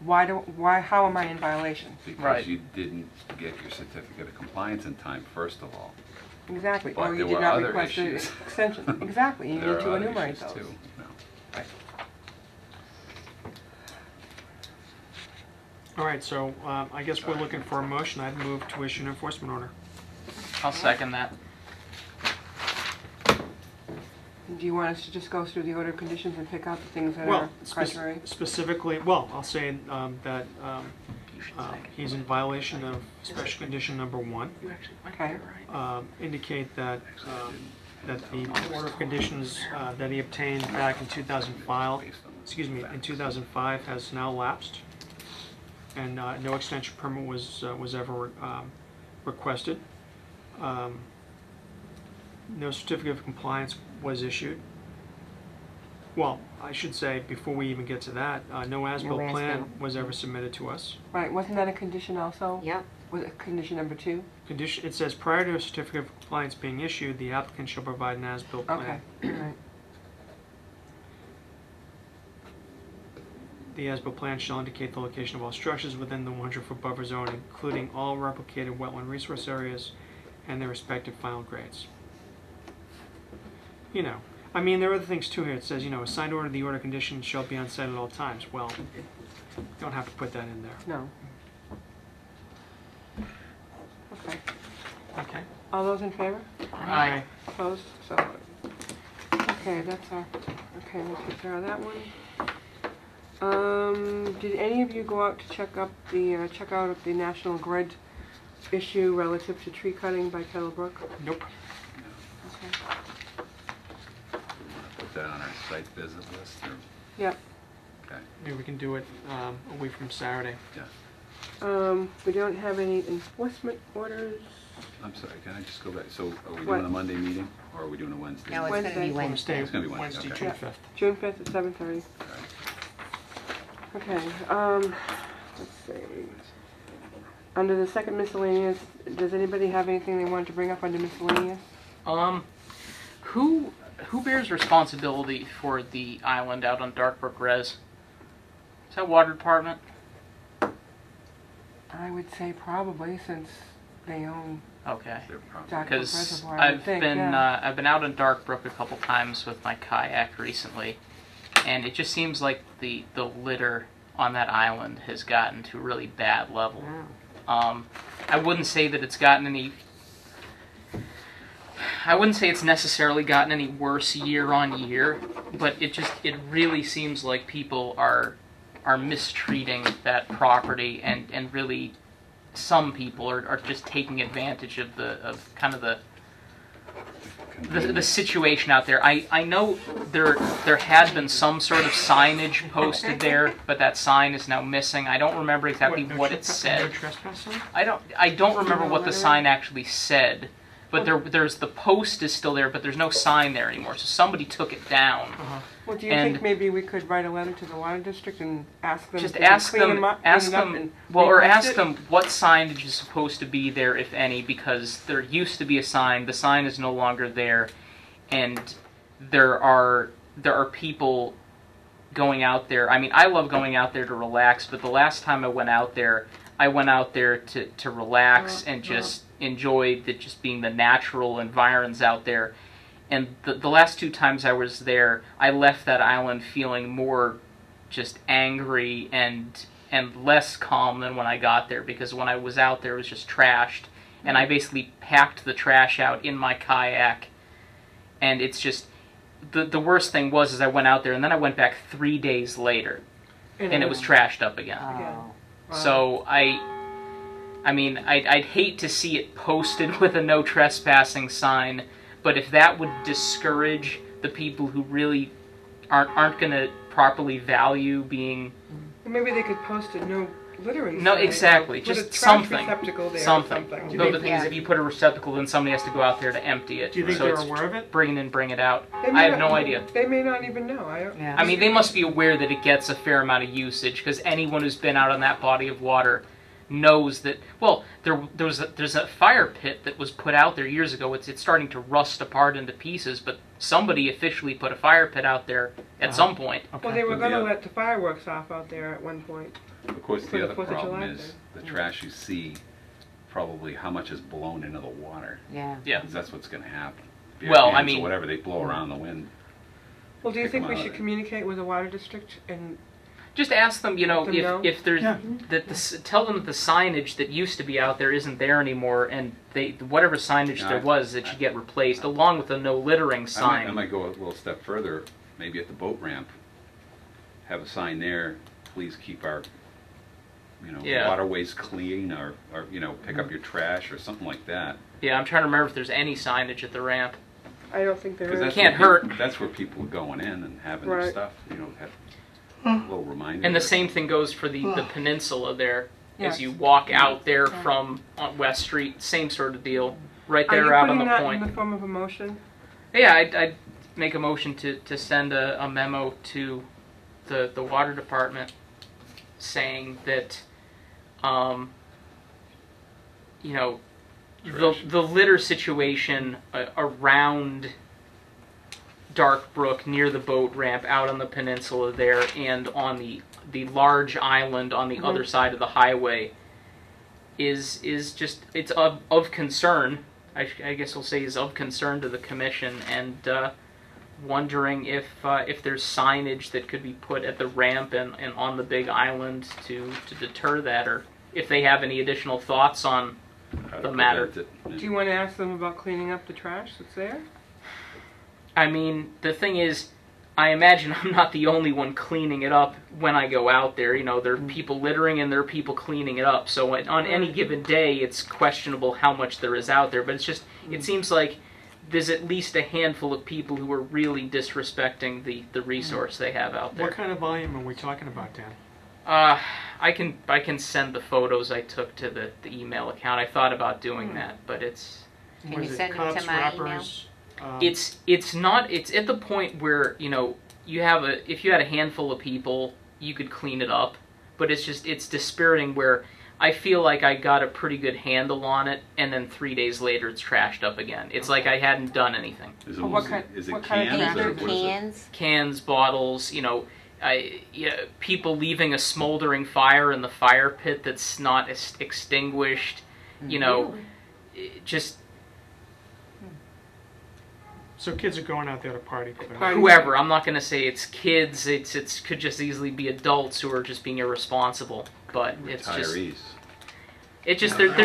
how am I in violation? because Right. you didn't get your certificate of compliance in time, first of all. Exactly, But or you there did were not other request an issues. extension. Exactly, you There need to are other enumerate issues those. too. No. all right, so I guess we're looking for a motion. I'd move to issue an enforcement order. I'll second that. Do you want us to just go through the order of conditions and pick out the things that Well, are contrary? specifically, well, I'll say that he's in violation of special condition number 1. Okay, Indicate that the order of conditions that he obtained back in 2005, in 2005 has now lapsed, and no extension permit was ever requested. No certificate of compliance was issued. Well, I should say, before we even get to that, no as-built plan as-built. was ever submitted to us. right, wasn't that a condition also? Yep. Was it condition number 2? Condition, it says, prior to a certificate of compliance being issued, the applicant shall provide an as-built plan. Okay, all right. The as-built plan shall indicate the location of all structures within the 100-foot buffer zone, including all replicated wetland resource areas and their respective final grades. You know, I mean, there are other things too here. It says, you know, a signed order, the order conditions shall be on site at all times. Well, you don't have to put that in there. No. Okay. Okay. All those in favor? Aye. Opposed? So, okay, that's our, okay, we'll take care of that one. Did any of you go out to check out the National Grid issue relative to tree cutting by Kettlebrook? Nope. Okay. Put that on our site visit list, or, Yep. okay, Maybe we can do it a week from Saturday. yeah. We don't have any enforcement orders. I'm sorry, can I just go back? So are we What? doing a Monday meeting, or are we doing a Wednesday? No, it's gonna be Wednesday. Wednesday. It's gonna be Wednesday, Wednesday, okay. June 5th. June 5th at 7:30. Okay, let's see. Under the second miscellaneous, does anybody have anything they want to bring up under miscellaneous? Who bears responsibility for the island out on Darkbrook Res? Is that Water Department? I would say probably, since they own Okay. They're probably- Darkbrook Because Reservoir, I would I've think, been yeah. I've been out on Darkbrook a couple times with my kayak recently, and it just seems like the litter on that island has gotten to a really bad level. Wow. I wouldn't say that it's gotten any. I wouldn't say it's necessarily gotten any worse year on year, but it really seems like people are mistreating that property, and really some people are just taking advantage of the situation out there. I know there had been some sort of signage posted there, but that sign is now missing. I don't remember exactly what it No said. trespassing? I don't remember what the sign actually said, but there's the post is still there, but there's no sign there anymore. So somebody took it down. Well, do you And- think maybe we could write a letter to the water district and ask them Just to ask clean them, up, ask clean it up them, and or request ask it? them what signage is supposed to be there, if any, because there used to be a sign. The sign is no longer there, and there are people going out there. I mean, I love going out there to relax, but the last time I went out there to relax and just enjoy just being the natural environs out there. And the last two times I was there, I left that island feeling more just angry and less calm than when I got there, because when I was out there it was just trashed, and I basically packed the trash out in my kayak, and it's just the worst thing was is I went out there and then I went back 3 days later and it was trashed up again. Oh. So I mean, I'd hate to see it posted with a no trespassing sign, but if that would discourage the people who really aren't going to properly value being... Maybe they could post a no littering No, sign, exactly, or put just a trash something. receptacle there or Something. something. No, the thing is, if you put a receptacle, then somebody has to go out there to empty it. Do you think so they're it's aware of it? bring it in, bring it out. They may I have not- no idea. They may not even know. Yeah. I mean, they must be aware that it gets a fair amount of usage, because anyone who's been out on that body of water knows that. Well, there's a fire pit that was put out there years ago. It's starting to rust apart into pieces, but somebody officially put a fire pit out there at some point. Well, they were But going to the- let the fireworks off out there at one point. Of course, For the the other 4th of problem July is thing. the trash you see, probably how much is blown into the water. Yeah. Yeah. 'Cause that's what's gonna happen. Well, I Beer cans or mean- whatever, they blow around the wind. Well, do you Pick think 'em we out. should communicate with the water district and Just ask them, you know, Let them know? if there's tell them that the signage that used to be out there isn't there anymore, and whatever signage Yeah, there was, it should get replaced, along with the no littering I sign. might go a little step further, maybe at the boat ramp, have a sign there, please keep our, Yeah. waterways clean, or, pick up your trash, or something like that. Yeah, I'm trying to remember if there's any signage at the ramp. I don't think there Because is. that's Can't where hurt. That's where people are going in and having their Right. stuff, have a little reminder. And the same thing goes for the peninsula there. Yes. As you walk out there from on West Street, same sort of deal. Right Are you there out on putting the that point. in the form of a motion? Yeah, I'd make a motion to send a memo to the water department saying that, Trash. the litter situation around Darkbrook near the boat ramp out on the peninsula there and on the large island on the other side of the highway is just, it's of concern. I guess we'll say is of concern to the commission, and wondering if there's signage that could be put at the ramp and on the big island to deter that, or if they have any additional thoughts on How to the matter. prevent it. Do you want to ask them about cleaning up the trash that's there? I mean, the thing is, I imagine I'm not the only one cleaning it up when I go out there. You know, there are people littering and there are people cleaning it up. So on any given day, it's questionable how much there is out there. But it's just, it seems like there's at least a handful of people who are really disrespecting the resource they have out there. What kind of volume are we talking about, Dan? I can send the photos I took to the email account. I thought about doing that, but it's Can What you is it, send them to cups, my email? wrappers? it's not, it's at the point where, you know, if you had a handful of people, you could clean it up, but it's dispiriting where I feel like I got a pretty good handle on it, and then 3 days later it's trashed up again. It's like I hadn't done anything. Is it, Well, what kind- is it what kind of cans or Anything what is it? cans? Cans, bottles, you know, people leaving a smoldering fire in the fire pit that's not extinguished, you know, just So kids are going out there to party. Party. whoever. I'm not going to say it's kids. It could just easily be adults who are just being irresponsible. But it's just Retirees. they're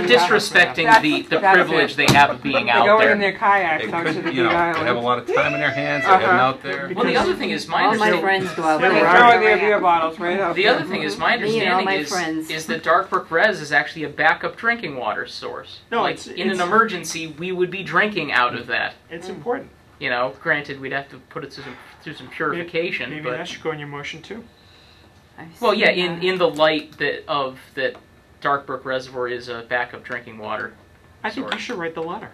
disrespecting the That's privilege it. they have of being They're out going there. in their kayaks They out to could, the you big know, they have a island. lot of time in their hands. They're heading out there. Well, the other thing is my All my understanding. friends go out They there. throw their beer bottles right out The there. other thing is my Me and all understanding my is friends. that Dark Brook Res is actually a backup drinking water source. No, like it's- in an it's- emergency, we would be drinking out of that. It's important. You know, granted, we'd have to put it through some purification, Maybe but that should go in your motion too. I've well, yeah, seen in the light that Dark Brook Reservoir is a backup drinking water. I think you source. should write the letter.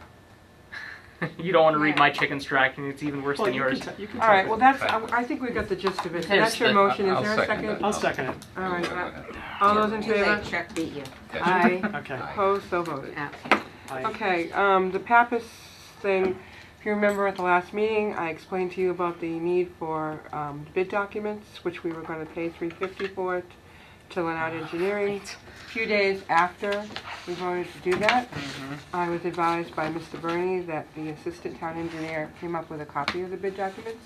You don't want to read my chicken striking; it's even worse Well, than you yours. can All right, well, I think we got the gist of it. So that's your motion. Is I'll there a second second? that. I'll second it. All right. All those in Seems favor? like Chuck beat you. Aye. Okay. Opposed? So voted. Okay. Okay, the Pappas thing, if you remember at the last meeting, I explained to you about the need for bid documents, which we were going to pay $350 for to Leonard Engineering. A few days after we voted to do that, I was advised by Mr. Burney that the assistant town engineer came up with a copy of the bid documents.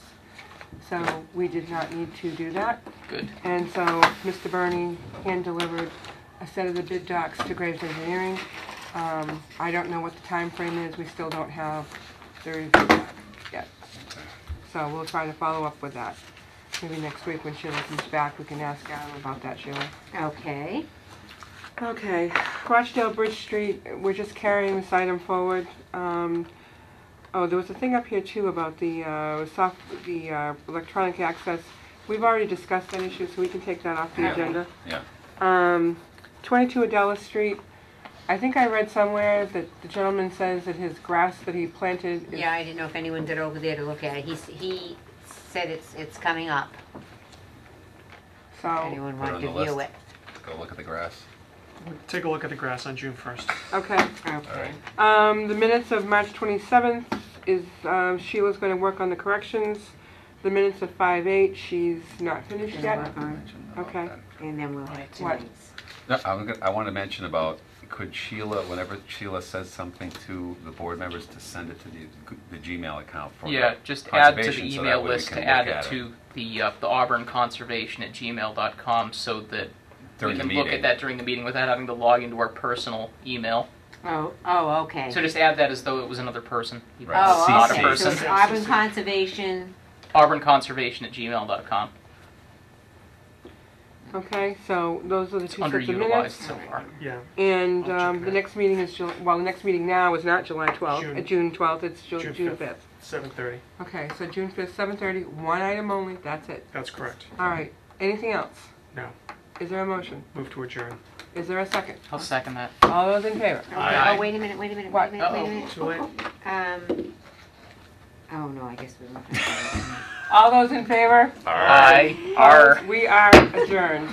So we did not need to do that. Good. And so Mr. Burney hand-delivered a set of the bid docs to Graves Engineering. I don't know what the time frame is. We still don't have the review back yet. So we'll try to follow up with that. Maybe next week when Sheila comes back, we can ask Adam about that, Sheila. Okay. Okay, Rochdale Bridge Street, we're just carrying this item forward. Oh, there was a thing up here too about the electronic access. We've already discussed that issue, so we can take that off the agenda. Yeah. 22 Adela Street, I think I read somewhere that the gentleman says that his grass that he planted is... Yeah, I didn't know if anyone got over there to look at it. He said it's coming up. So, Anyone Put it want on to the view list. it? Go look at the grass. We'll take a look at the grass on June 1st. okay. Okay. The minutes of March 27th is, Sheila's going to work on the corrections. The minutes of 5/8, she's not finished Gonna yet. work on. Mention about Okay. that. And then we'll have What? tonight's. No, I want to mention about, could Sheila, whenever Sheila says something to the board members, to send it to the Gmail account for Yeah, the just add to the conservation, so email that way we list can to look add it at to the Auburn Conservation at gmail.com so that during we the can look meeting. at that during the meeting without having to log into our personal email. Oh, okay. So just add that as though it was another person. even Right. though it's Oh, not okay. a So person. it's Auburn Conservation. Auburn Conservation at gmail.com. Okay, so those are the It's two sets of underutilized minutes. so far. Yeah. And I'll check the that. next meeting is, the next meeting now is not July 12th, June. June 12th, it's June June 5th. 7:30. Okay, so June 5th, 7:30, one item only, that's it. That's correct. All right, anything else? No. Is there a motion? Move to adjourn. Is there a second? I'll second that. All those in favor? Oh, wait a minute. What? Wait a minute. Too late. Oh, no, I guess we're not gonna. All those in favor? Aye. Ar. We are adjourned.